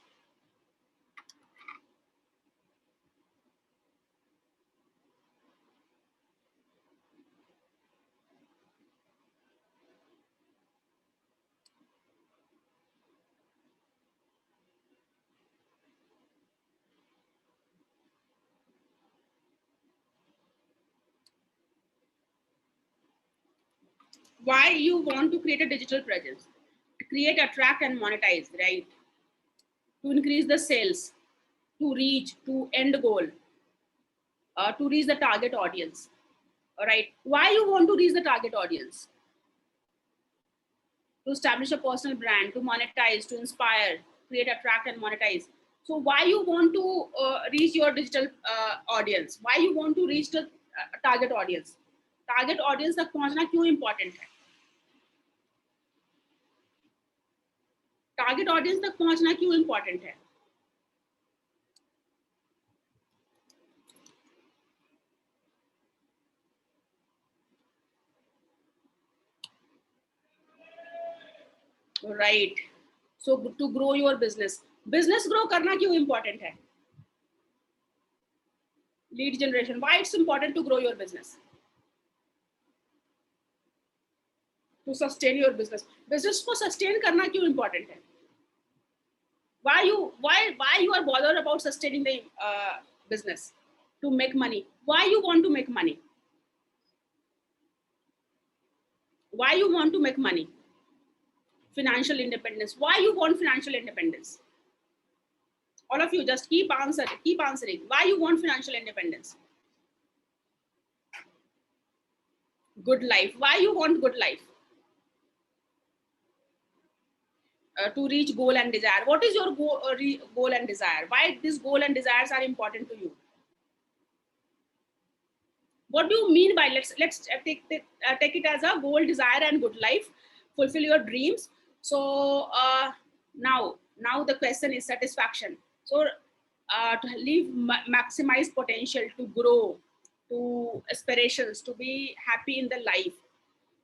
Why you want to create a digital presence? Create, attract, and monetize, right? To increase the sales, to reach to end goal, to reach the target audience. All right. Why you want to reach the target audience? To establish a personal brand, to monetize, to inspire, create, attract, and monetize. So why you want to reach your digital audience? Why you want to reach the target audience? Target audience तक पहुंचना क्यों important है? Target audience तक पहुंचना क्यों important है? Right. So to grow your business grow करना क्यों important है? Lead generation. Why it's important to grow your business? To sustain your business. Business को sustain करना क्यों important है? Why you are bothered about sustaining the business? To make money. Why you want to make money? Why you want to make money? Financial independence. Why you want financial independence? All of you just keep answering. Why you want financial independence? Good life. Why you want good life? To reach goal and desire. What is your goal and desire? Why this goal and desires are important to you? What do you mean by let's take it as a goal, desire, and good life? Fulfill your dreams. So now the question is satisfaction. So to maximize potential, to grow, to aspirations, to be happy in the life.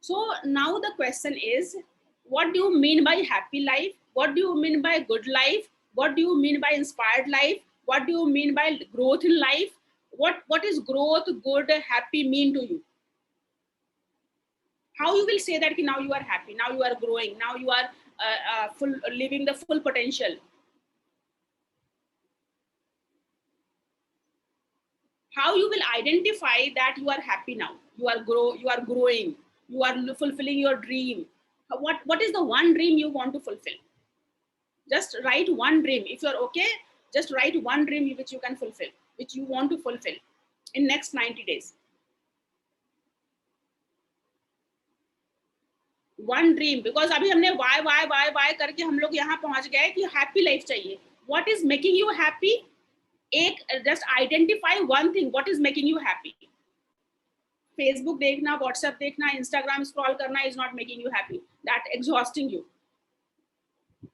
So now the question is, what do you mean by happy life? What do you mean by good life? What do you mean by inspired life? What do you mean by growth in life? What is growth, good, happy mean to you? How you will say that ki now you are happy, now you are growing, now you are full, living the full potential? How you will identify that you are happy now, you are growing, you are fulfilling your dream? What is the one dream you want to fulfill? Just write one dream. If you're okay, just write one dream which you can fulfill, which you want to fulfill in next 90 days. One dream. Because अभी हमने why करके हम लोग यहाँ पहुंच गए कि happy life चाहिए. What is making you happy? एक just identify one thing. What is making you happy? Facebook देखना, व्हाट्सएप देखना, इंस्टाग्राम स्क्रॉल करना is not making you happy. That exhausting you,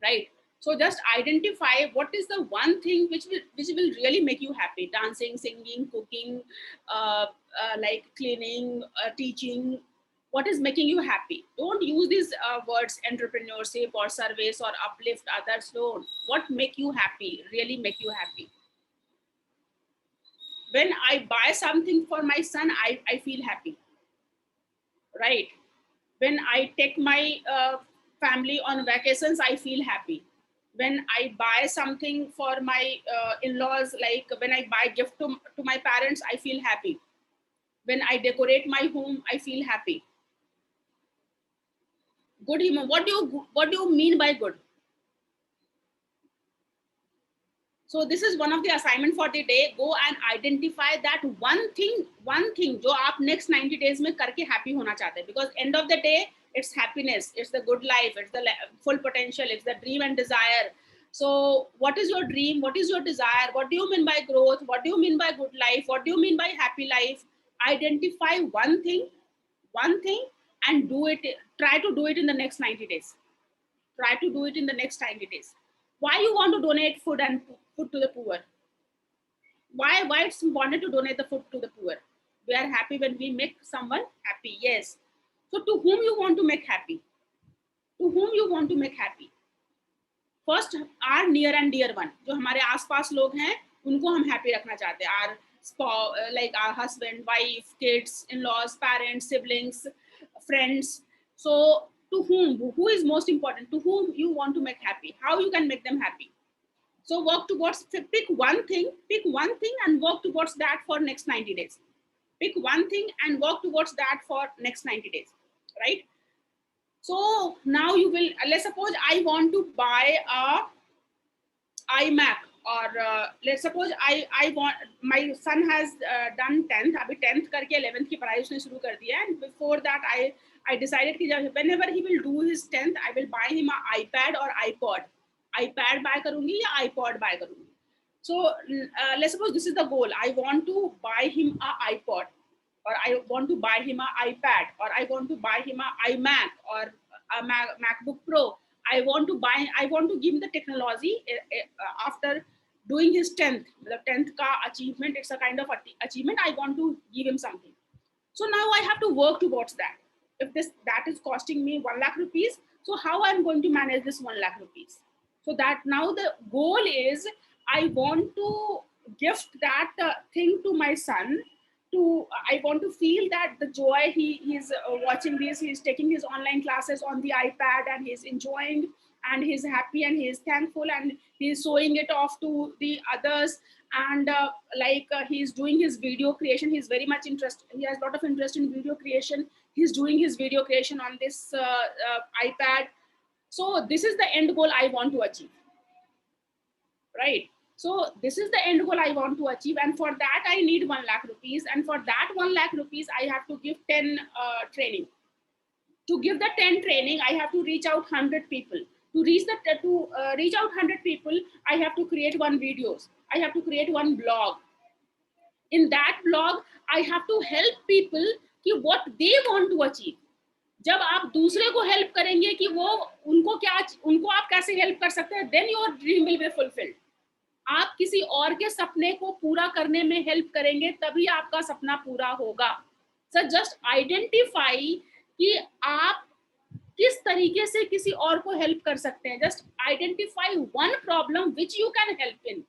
right? So just identify what is the one thing which will really make you happy. Dancing, singing, cooking, like cleaning, teaching. What is making you happy? Don't use these words entrepreneurship or service or uplift others. Don't. What make you happy? Really make you happy? When I buy something for my son, I feel happy, right? When I take my family on vacations, I feel happy. When I buy something for my in-laws, like when I buy gift to my parents, I feel happy. When I decorate my home, I feel happy. Good human. What do you mean by good? So this is one of the assignment for the day. Go and identify that one thing जो आप next 90 days में करके happy होना चाहते हैं. Because end of the day, it's happiness, it's the good life, it's the full potential, it's the dream and desire. So what is your dream? What is your desire? What do you mean by growth? What do you mean by good life? What do you mean by happy life? Identify one thing, and do it. Try to do it in the next 90 days. Try to do it in the next 90 days. Why you want to donate food to the poor? Why it's important to donate the food to the poor? We are happy when we make someone happy. Yes. So to whom you want to make happy? To whom you want to make happy? First, our near and dear one, जो हमारे आसपास लोग हैं, उनको हम happy रखना चाहते हैं. Our like our husband, wife, kids, in-laws, parents, siblings, friends. So to who is most important? To whom you want to make happy? How you can make them happy? So work towards, pick one thing and work towards that for next 90 days. Pick one thing and work towards that for next 90 days, right? So now you will, let's suppose I want to buy a iMac, or let's suppose I want, my son has done 10th, अभी 10th करके 11th की पढ़ाई उसने शुरू कर दिया, and before that I decided कि whenever he will do his 10th, I will buy him an iPad or iPod. iPad buy करूँगी या iPod buy करूँगी. So let's suppose this is the goal. I want to buy him an iPod, or I want to buy him an iPad, or I want to buy him an iMac or a MacBook Pro. I want to give him the technology after doing his 10th. The 10th ka achievement, it's a kind of achievement. I want to give him something. So now I have to work towards that. If that is costing me 1 lakh rupees, so how I'm going to manage this 1 lakh rupees? So that now the goal is, I want to gift that thing to my son. I want to feel that the joy he's watching this, he's taking his online classes on the iPad and he's enjoying and he's happy and he's thankful and he's showing it off to the others, and he's doing his video creation. He's very much interested. He has a lot of interest in video creation. He's doing his video creation on this iPad. So this is the end goal I want to achieve, right? So this is the end goal I want to achieve, and for that I need 1 lakh rupees, and for that 1 lakh rupees I have to give 10 training. To give the 10 training, I have to reach out 100 people. To reach out 100 people, I have to create one videos. I have to create one blog. In that blog, I have to help people कि what they want to achieve. जब आप दूसरे को help करेंगे कि वो उनको आप कैसे हेल्प कर सकते हैं, then your dream will be fulfilled. आप किसी और के सपने को पूरा करने में हेल्प करेंगे, तभी आपका सपना पूरा होगा. So just identify कि आप किस तरीके से किसी और को हेल्प कर सकते हैं. Just identify one problem which you can help in.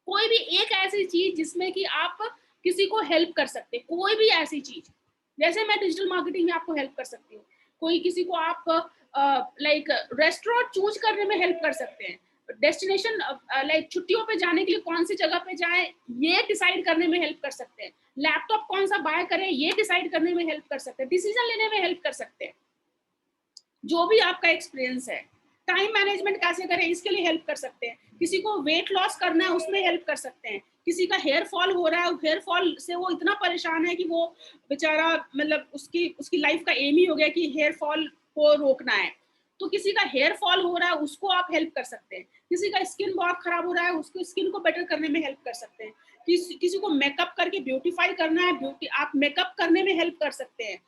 कोई भी एक ऐसी चीज जिसमें कि आप किसी को हेल्प कर सकते हैं, कोई भी ऐसी चीज. जैसे मैं डिजिटल मार्केटिंग में आपको हेल्प कर सकती हूँ, कोई किसी को आप लाइक रेस्टोरेंट चूज करने में हेल्प कर सकते हैं, डेस्टिनेशन लाइक छुट्टियों पे जाने के लिए कौन सी जगह पे जाएं ये डिसाइड करने में हेल्प कर सकते हैं, लैपटॉप कौन सा बाय करें ये डिसाइड करने में हेल्प कर सकते हैं, डिसीजन लेने में हेल्प कर सकते हैं. जो भी आपका एक्सपीरियंस है, टाइम मैनेजमेंट कैसे करें इसके लिए हेल्प कर सकते हैं, किसी को वेट लॉस करना है उसमें हेल्प कर सकते हैं, किसी का हेयर फॉल हो रहा है, हेयर फॉल से वो इतना परेशान है कि वो बेचारा मतलब उसकी उसकी लाइफ का एम ही हो गया कि हेयर फॉल को रोकना है, तो किसी का हेयर फॉल हो रहा है उसको आप हेल्प कर सकते हैं, किसी का स्किन बहुत खराब हो रहा है उसको स्किन को बेटर करने में हेल्प कर सकते हैं, किसी को मेकअप करके ब्यूटीफाई करना है, ब्यूटी आप मेकअप करने में हेल्प कर सकते हैं.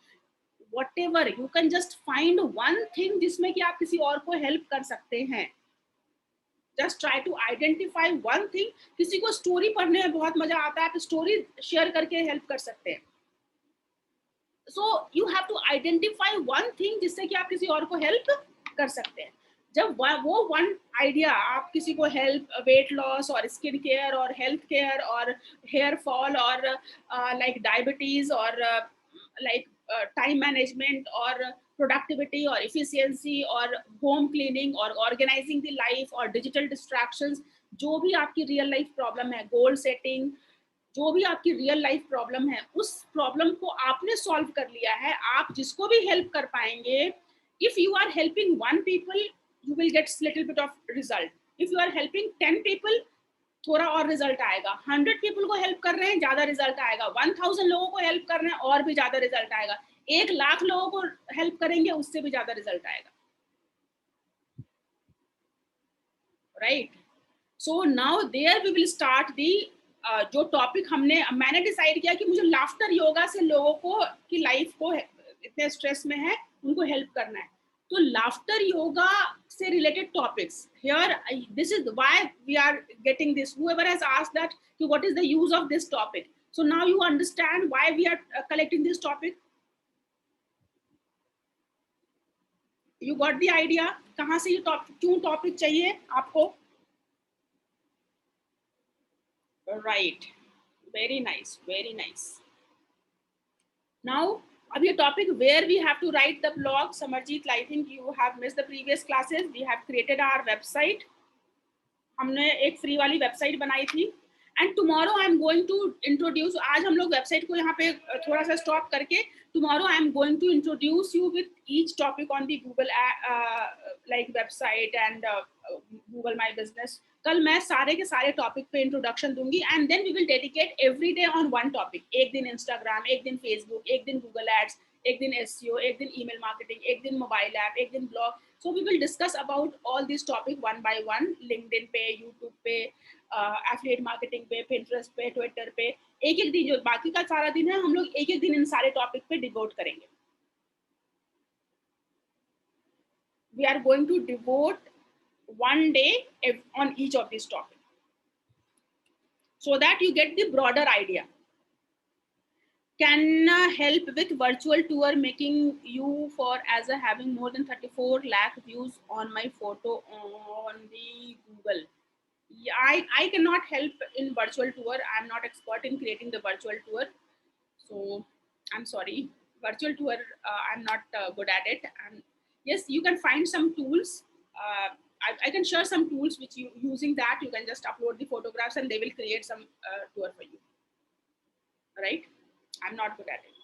whatever you can just find one thing जिसमें कि आप किसी और को हेल्प कर सकते हैं. just try to identify one thing. किसी को स्टोरी पढ़ने में बहुत मजा आता है, आप स्टोरी शेयर करके हेल्प कर सकते हैं. so you have to identify one thing जिससे कि आप किसी और को हेल्प कर सकते हैं. जब वो वन आइडिया आप किसी को हेल्प वेट लॉस और स्किन केयर और हेल्थ केयर और हेयर फॉल और लाइक डायबिटीज और लाइक टाइम मैनेजमेंट और प्रोडक्टिविटी और इफिशियंसी और होम क्लीनिंग और ऑर्गेनाइजिंग द लाइफ और डिजिटल डिस्ट्रैक्शंस, जो भी आपकी रियल लाइफ प्रॉब्लम है, गोल सेटिंग, जो भी आपकी रियल लाइफ प्रॉब्लम है, उस प्रॉब्लम को आपने सॉल्व कर लिया है, आप जिसको भी हेल्प कर पाएंगे. If you are helping one people you will get little bit of result. if you are helping 10 people थोड़ा और रिजल्ट आएगा, 100 पीपल को हेल्प कर रहे हैं ज्यादा रिजल्ट आएगा, 1000 लोगों को हेल्प कर रहे हैं और भी ज्यादा रिजल्ट आएगा, 1,00,000 लोगों को हेल्प करेंगे उससे भी ज्यादा रिजल्ट आएगा. Right. So now there we will start the जो टॉपिक मैंने डिसाइड किया कि मुझे लाफ्टर योगा से लोगों को की लाइफ को इतने स्ट्रेस में है उनको हेल्प करना है. तो लाफ्टर योगा से related topics here, this is why we are getting this. whoever has asked that कि what is the use of this topic, so now you understand why we are collecting this topic. you got the idea कहाँ से ये topic, क्यों topic चाहिए आपको. right, very nice, very nice. Now अब ये topic where we have to write the blog. Samarjit, I think you have missed the previous classes. We have created our website. हमने एक फ्री वाली वेबसाइट बनाई थी and tomorrow I am going to introduce. आज हम लोग वेबसाइट को यहाँ पे थोड़ा सा स्टॉप करके tomorrow I am going to introduce you with each topic on the Google like website and Google My Business. कल मैं सारे के सारे टॉपिक पे इंट्रोडक्शन दूंगी and then we will dedicate every day on one topic. एक दिन Instagram, एक दिन फेसबुक, एक दिन गूगल एड्स, एक दिन एसईओ, एक दिन ईमेल मार्केटिंग, एक दिन मोबाइल ऐप, एक दिन blog. So we will discuss about all these topic one by one. LinkedIn पे, YouTube पे, affiliate marketing पे, Pinterest पे, Twitter पे. एक एक दिन, जो बाकी का सारा दिन है, हम लोग एक एक दिन इन सारे टॉपिक पे डिवोट करेंगे. We are going to devote one day on each of these topics so that you get the broader idea. Can help with virtual tour making you for as a having more than 34 lakh views on my photo on the Google. Yeah, I cannot help in virtual tour. I'm not expert in creating the virtual tour, so I'm sorry. Virtual tour, I'm not good at it. Yes, you can find some tools. I can share some tools which you using that you can just upload the photographs and they will create some tour for you. Right? I'm not good at it.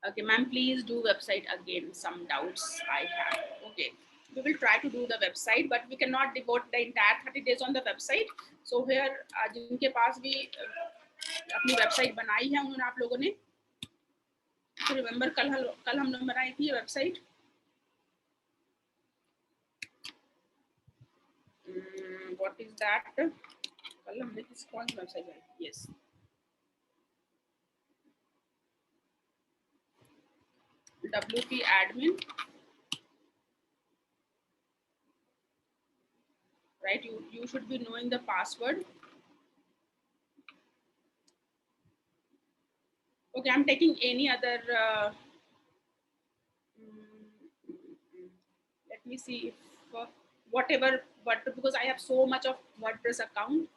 Okay, ma'am, please do website again. Some doubts I have. Okay, we will try to do the website, but we cannot devote the entire 30 days on the website. So here, जिनके पास भी अपनी website बनाई है उन्होंने, आप लोगों ने तो रिमेम्बर कल हम लोग बनाई थी वेबसाइट. What is that? कल हमने किस कौन सी वेबसाइट बनाई? Yes. WP admin, right? You should be knowing the password. Okay, I'm taking any other. Let me see if whatever, but because I have so much of WordPress account,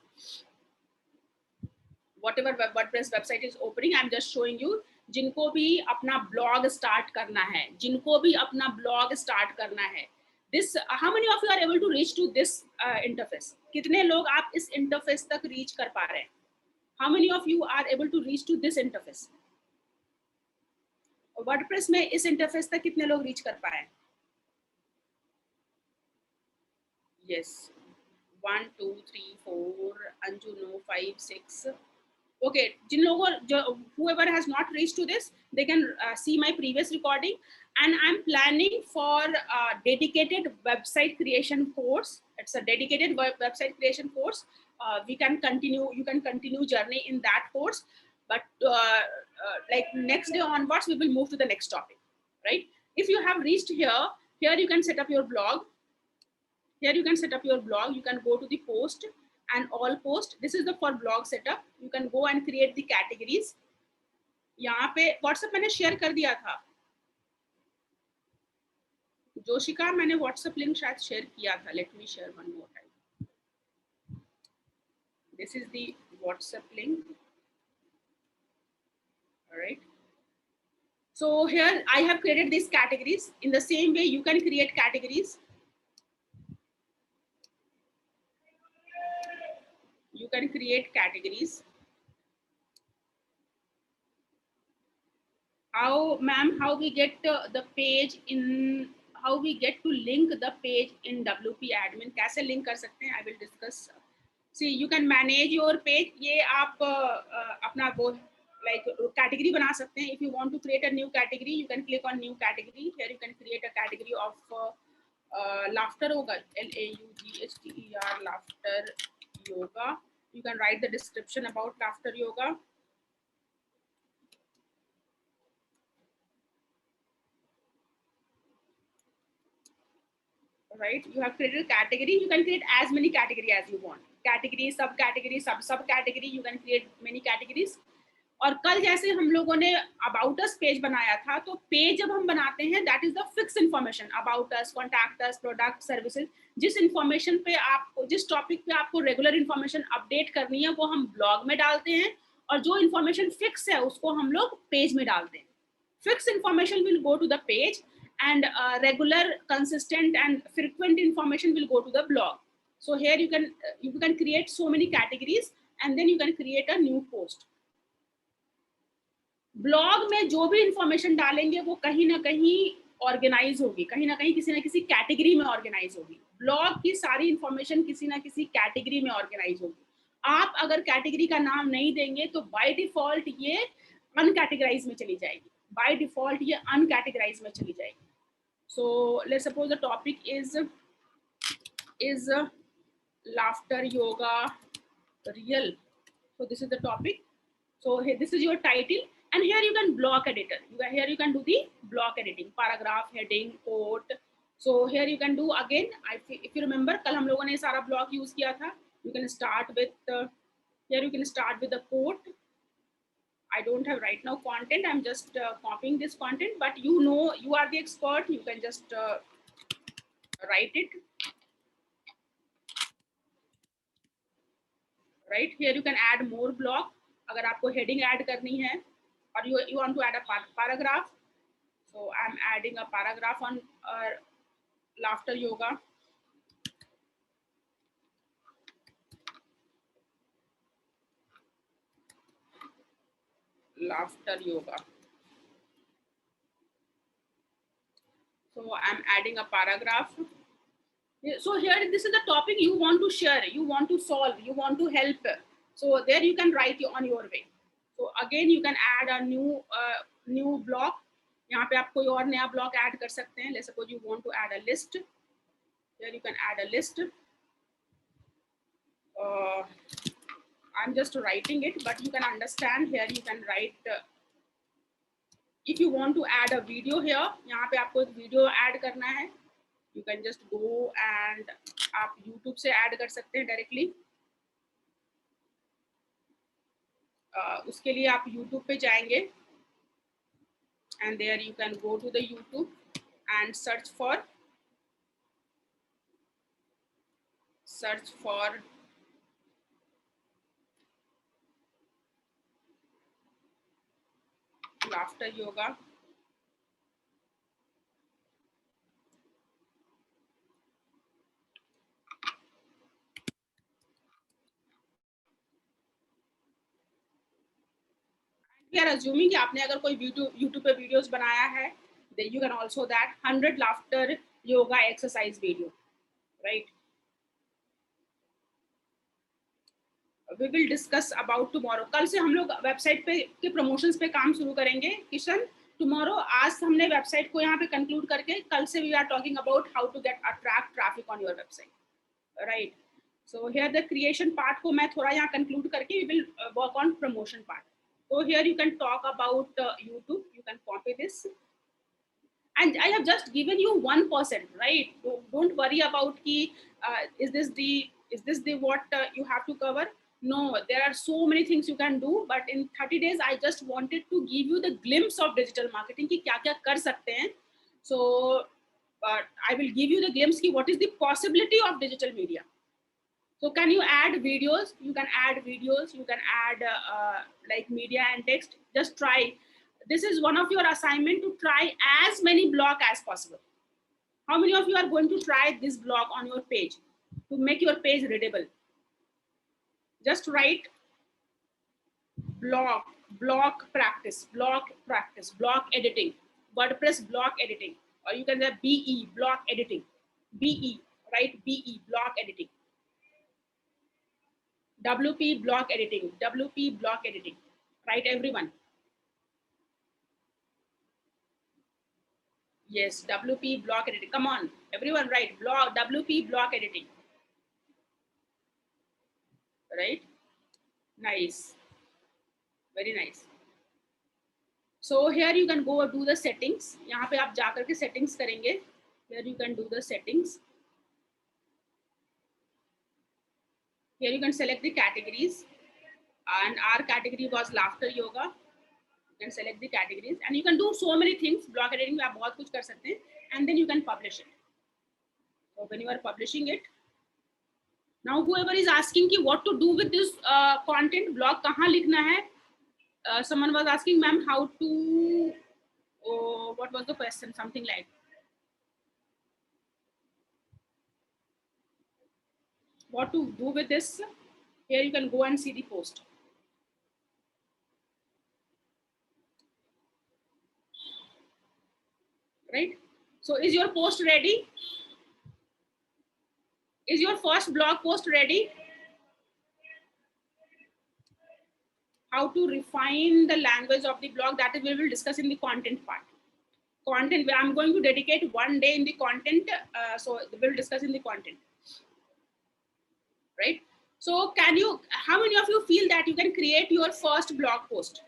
whatever WordPress website is opening, I'm just showing you. जिनको भी अपना blog start करना है, जिनको भी अपना blog start करना है, this how many of you are able to reach to this interface? कितने लोग आप इस interface तक reach कर पा रहे हैं? How many of you are able to reach to this interface? WordPress में इस interface तक कितने लोग reach कर पाए? Yes, 1 2 3 4 Anju no 5 6. Okay, जिन लोगों जो whoever has not reached to this, they can see my previous recording, and I'm planning for a dedicated website creation course. It's a dedicated website creation course. We can continue. You can continue journey in that course, but like next day onwards, we will move to the next topic, right? If you have reached here, here you can set up your blog. Here you can set up your blog. You can go to the post and all post. This is the for blog setup. You can go and create the categories. यहाँ पे WhatsApp मैंने share कर दिया था, जोशिका मैंने WhatsApp link शायद share किया था. Let me share one more time. This is the WhatsApp link. All right. So here I have created these categories. In the same way, you can create categories. You can create categories. How, ma'am, how we get the page in, how we get to link the page in WP admin? कैसे link कर सकते हैं? I will discuss. See, you can manage your page. ये आप अपना वो like category बना सकते हैं. If you want to create a new category, you can click on new category. Here you can create a category of laughter होगा, LAUGHTER, laughter yoga. You can write the description about laughter yoga. Right, you have created a category. You can create as many category as you want. Category, subcategory, subcategory. You can create many categories. और कल जैसे हम लोगों ने about us page बनाया था, तो page जब हम बनाते हैं, that is the fix information, about us, contact us, product, services. जिस इन्फॉर्मेशन पे आपको, जिस टॉपिक पे आपको रेगुलर इन्फॉर्मेशन अपडेट करनी है, वो हम ब्लॉग में डालते हैं, और जो इन्फॉर्मेशन फिक्स है उसको हम लोग पेज में डालते हैं. Fix information will go to the page, and regular, consistent and frequent information will go to the blog. So here you can create so many categories, and then you can create a new post. Blog में जो भी information डालेंगे वो कहीं ना कहीं organise होगी, कहीं ना कहीं किसी ना किसी कैटेगरी में ऑर्गेनाइज होगी. ब्लॉग की सारी इंफॉर्मेशन किसी ना किसी कैटेगरी में ऑर्गेनाइज होगी. आप अगर कैटेगरी का नाम नहीं देंगे तो बाय डिफॉल्ट ये अनकैटेगराइज में चली जाएगी, बाय डिफॉल्ट ये अनकैटेगराइज में चली जाएगी. So let's suppose the topic is laughter yoga real. So this is the topic. So here, this is your title, and here you can block editor. Here you can do the block editing, paragraph, heading, quote. So here you can do again. If you remember, कल हम लोगों ने सारा block use किया था. You can start with here you can start with the quote. I don't have right now content. I'm just copying this content, but you know, you are the expert. You can just write it. Right here you can add more block. अगर आपको heading add करनी है, or you want to add a paragraph. So I'm adding a paragraph on laughter yoga. Laughter yoga. So I'm adding a paragraph. So here, this is the topic you want to share, you want to solve, you want to help. So there you can write on your way. So again you can add a new block. यहाँ पे आप कोई और नया block add कर सकते हैं. Let's suppose you want to add a list. Here you can add a list. I'm just writing it, but you can understand. Here you can write. If you want to add a video here, यहाँ पे आपको video add करना है, you can just go and आप YouTube से add कर सकते हैं directly. उसके लिए आप YouTube पे जाएंगे. and there you can go to the YouTube and search for laughter yoga. We are assuming कि आपने अगर कोई YouTube पे वीडियोस बनाया है, then you can also that 100 laughter yoga exercise video, right? We will discuss about tomorrow. कल से हम लोग वेबसाइट पे के प्रमोशंस पे काम शुरू करेंगे किशन. टुमारो, आज हमने वेबसाइट को यहाँ पे कंक्लूड करके कल से we are talking about how to get attract traffic on your website, right? So here the creation part को मैं थोड़ा यहाँ कंक्लूड करके we will work on promotion part. So here you can talk about YouTube. You can copy this, and I have just given you 1%, right? Don't worry about ki is this the what you have to cover. No, there are so many things you can do, but in 30 days I just wanted to give you the glimpse of digital marketing ki kya kya kar sakte hain. So I will give you the glimpse ki what is the possibility of digital media. So can you add videos? You can add videos. You can add like media and text. Just try. This is one of your assignment to try as many blog as possible. How many of you are going to try this blog on your page to make your page readable? Just write blog practice, blog editing, WordPress blog editing, or you can say BE, blog editing, BE, right? BE, blog editing. WP block editing, WP block editing, right everyone? Yes, WP block editing. Come on, everyone, right? WP block editing, right? Nice, very nice. So here you can go do the settings. यहाँ पे आप जाकर के settings करेंगे. Here you can do the settings. Here you can select the categories, and our category was laughter yoga. You can select the categories, and you can do so many things. Blog editing में आप बहुत कुछ कर सकते हैं, and then you can publish it. So when you are publishing it, now whoever is asking कि what to do with this content, blog कहाँ लिखना है? Someone was asking, ma'am, how to, what was the question? Something like, what to do with this? Here you can go and see the post. Right? So is your post ready? Is your first blog post ready? How to refine the language of the blog, that is we will discuss in the content part. Content, I'm going to dedicate one day in the content, so we'll discuss in the content, right? So can you, how many of you feel that you can create your first blog post?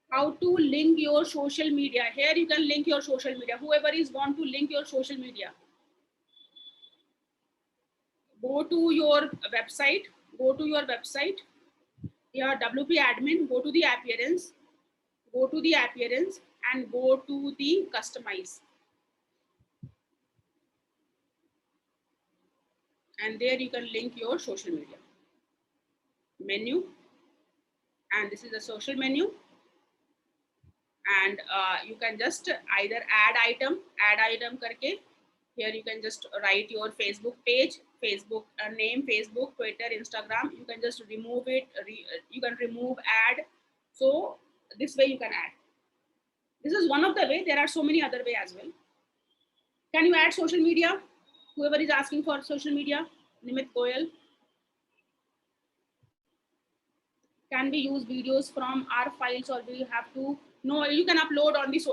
How to link your social media? Here you can link your social media. Whoever is want to link your social media, go to your website, here WP admin, go to the appearance, and go to the customize, and there you can link your social media menu, and this is the social menu, and you can just either add item karke. Here you can just write your Facebook page, Facebook name, Facebook, Twitter, Instagram. You can just remove it. You can remove ad. So this way you can add. This is one of the way. There are so many other way as well. Can you add social media? Whoever is asking for social media, Nimit Goyal. Can we use videos from our files, or we have to? No, you can upload on this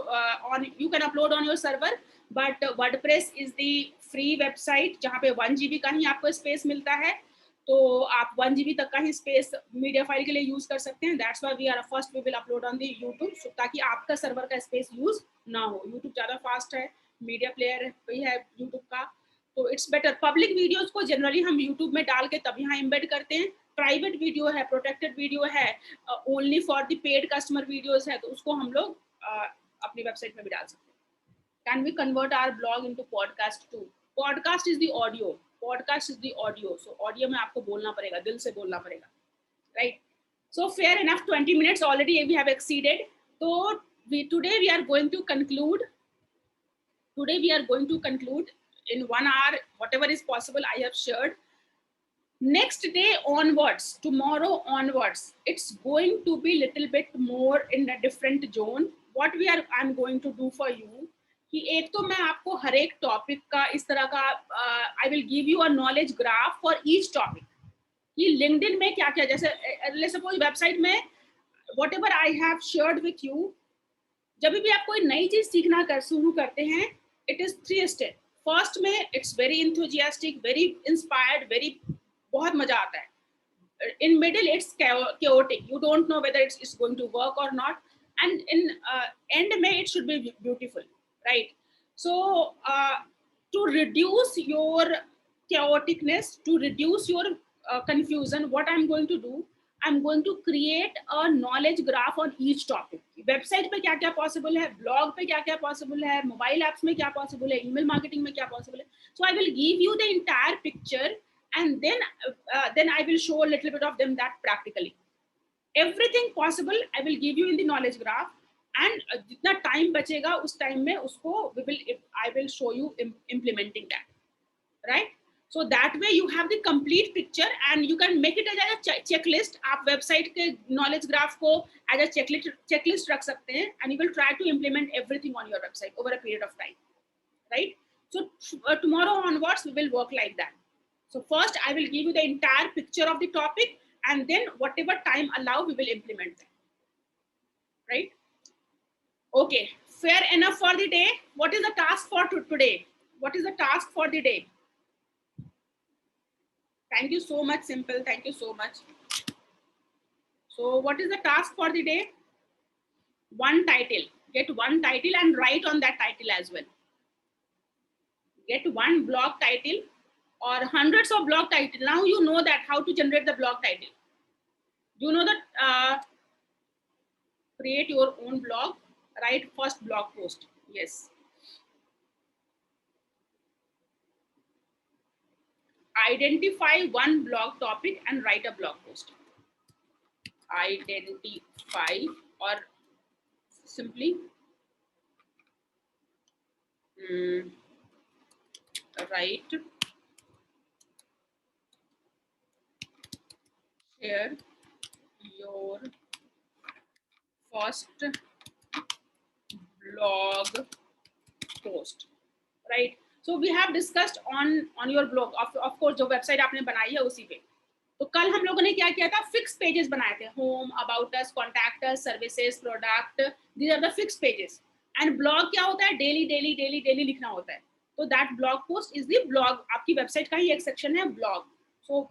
you can upload on your server, but WordPress is the free website जहाँ पे 1 GB का ही आपको space मिलता है, तो आप 1 GB तक का ही स्पेस मीडिया फाइल के लिए यूज कर सकते हैं. That's why we are first we will upload on the YouTube, ताकि आपका सर्वर का स्पेस यूज ना हो. यूट्यूब ज़्यादा फास्ट है, मीडिया प्लेयर भी है यूट्यूब का, तो इट्स बेटर. पब्लिक वीडियोज को जनरली हम यूट्यूब में डाल के तब यहाँ इम्बेड करते हैं. प्राइवेट वीडियो है, प्रोटेक्टेड वीडियो है, only for the paid customer videos है, तो उसको हम लोग अपनी वेबसाइट में भी डाल सकते हैं. Can we convert our blog into podcast too? Podcast is the audio. Podcast is the audio. So audio में आपको बोलना पड़ेगा, दिल से बोलना पड़ेगा, right? So fair enough. 20 minutes already we have exceeded. So today we are going to conclude. Today we are going to conclude in 1 hour. Whatever is possible, I have shared. Next day onwards, tomorrow onwards, it's going to be little bit more in a different zone. What I'm going to do for you कि एक तो मैं आपको हर एक topic का इस तरह का आई will give you a knowledge graph for each topic कि लिंक्डइन में क्या क्या, जैसे लेट्स सपोज वेबसाइट में what ever I have shared with you, जब भी आप कोई नई चीज सीखना शुरू करते हैं, इट इज 3 स्टेप. फर्स्ट में it's very enthusiastic, very inspired, very बहुत मजा आता है. In middle it's chaotic, you don't know whether it's going to work or not, and in end may it should be beautiful, right? So to reduce your chaoticness, to reduce your confusion, what I'm going to do, I'm going to create a knowledge graph on each topic. Website पे क्या क्या possible है, blog पे क्या क्या possible है, mobile apps में क्या पॉसिबल है, ईमेल मार्केटिंग में क्या पॉसिबल है. So I will give you the entire picture and then I will show a little bit of them that practically everything possible I will give you in the knowledge graph, and jitna time bachega us time mein usko I will show you implementing that, right? So that way you have the complete picture and you can make it as a checklist. aap website ke knowledge graph ko as a checklist rakh sakte hain and you will try to implement everything on your website over a period of time, right? So tomorrow onwards we will work like that. So first I will give you the entire picture of the topic, and then whatever time allow we will implement them, right? Okay, fair enough for the day. What is the task for today? What is the task for the day? Thank you so much, Simple. Thank you so much. So what is the task for the day? One title. Get one title and write on that title as well. Get one blog title or hundreds of blog title. Now you know that how to generate the blog title. You know that create your own blog, write first blog post. Yes. Identify one blog topic and write a blog post. Identify or simply write, share your first blog post, right? So we have discussed on your blog, of course जो website आपने बनाई है उसी पे. तो कल हम लोगों ने क्या किया था, फिक्स पेजेस बनाए थे, home, about us, contact us, services, product, these are the fix pages. And blog क्या होता है, डेली डेली डेली डेली लिखना होता है. तो that blog post is the blog. आपकी वेबसाइट का ही एक सेक्शन है blog. So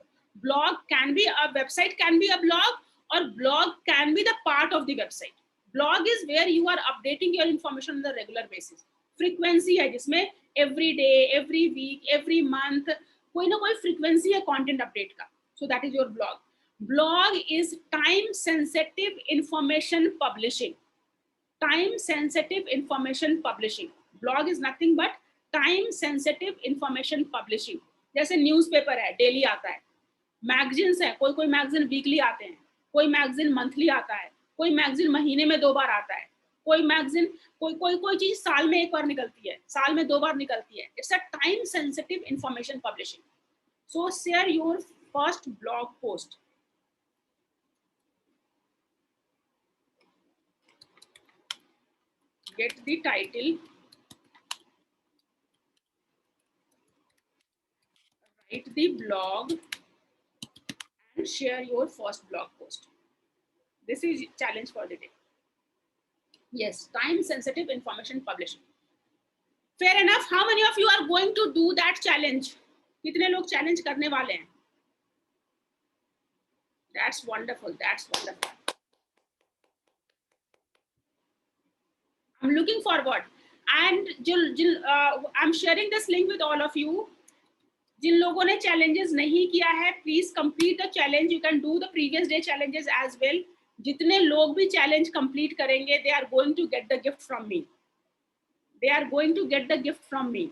blog can be a website, can be a blog, और blog can be the part of the website. Blog is where you are updating your information on the regular basis. Frequency है जिसमें every day, every week, every month कोई ना कोई frequency है content update का. So that is your blog. Blog is time sensitive information publishing. Time sensitive information publishing. Blog is nothing but time sensitive information publishing. जैसे newspaper है, daily आता है. Magazines है, कोई कोई मैगजीन वीकली आते हैं, कोई मैगजीन मंथली आता है, कोई मैगजीन महीने में 2 बार आता है, कोई मैगजीन कोई चीज साल में 1 बार निकलती है, साल में 2 बार निकलती है. It's a time sensitive information publishing. So share your first blog post. Get the title, write the blog, and share your first blog post. This is challenge for the day. Yes, time sensitive information publishing. Fair enough. How many of you are going to do that challenge? कितने लोग challenge करने वाले हैं? That's wonderful. That's wonderful. I'm looking forward. And I'm sharing this link with all of you. जिन लोगों ने challenges नहीं किया है, please complete the challenge. You can do the previous day challenges as well. जितने लोग भी challenge complete करेंगे, they are going to get the gift from me. They are going to get the gift from me.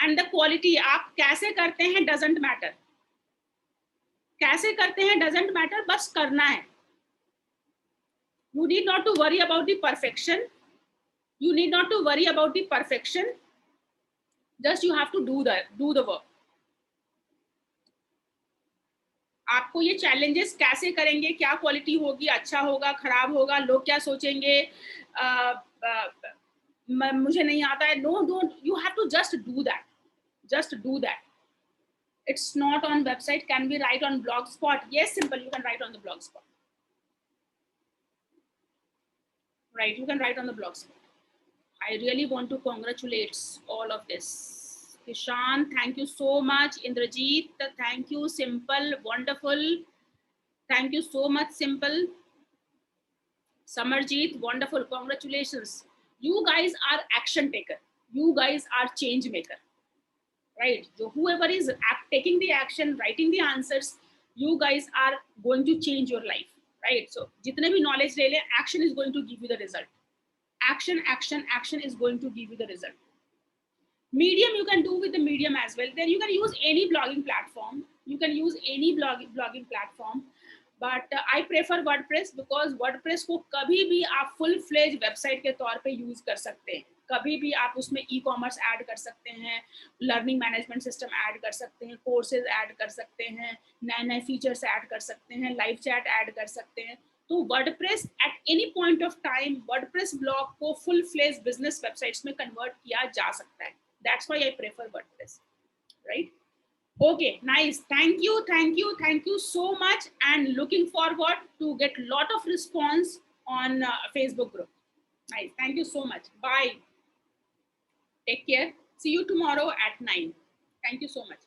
And the quality आप कैसे करते हैं doesn't matter. कैसे करते हैं doesn't matter, बस करना है. You need not to worry about the perfection. You need not to worry about the perfection. Just you have to do the work. आपको ये challenges कैसे करेंगे, क्या quality होगी, अच्छा होगा, खराब होगा, लोग क्या सोचेंगे, मुझे नहीं आता है. No, don't. You have to just do that. Just do that. It's not on website. Can we write on Blogspot? Yes, simple. You can write on the Blogspot. Right, you can write on the Blogspot. I really want to congratulate all of this. Kishan, thank you so much. Indrajit, thank you. Simple, wonderful. Thank you so much, Simple. Samarjeet, wonderful. Congratulations. You guys are action taker. You guys are change maker. Right? So whoever is taking the action, writing the answers, you guys are going to change your life. Right? So jitne bhi knowledge le le, action is going to give you the result. Action, action, action is going to give you the result. Medium you can do with the Medium as well. Then you can use any blogging platform. You can use any blogging platform. But I prefer WordPress because WordPress को कभी भी आप full fledged website के तौर पे use कर सकते हैं. कभी भी आप उसमें e-commerce ऐड कर सकते हैं, लर्निंग मैनेजमेंट सिस्टम ऐड कर सकते हैं, कोर्सेज ऐड कर सकते हैं, नए नए फीचर्स ऐड कर सकते हैं, लाइव चैट ऐड कर सकते हैं. तो WordPress at any point of time WordPress blog को फुल फ्लेज बिजनेस वेबसाइट्स में कन्वर्ट किया जा सकता है. That's why I prefer WordPress. Right? Okay, nice. Thank you so much, and looking forward to get lot of response on Facebook group. Nice. Thank you so much. Bye. Take care. See you tomorrow at 9. Thank you so much.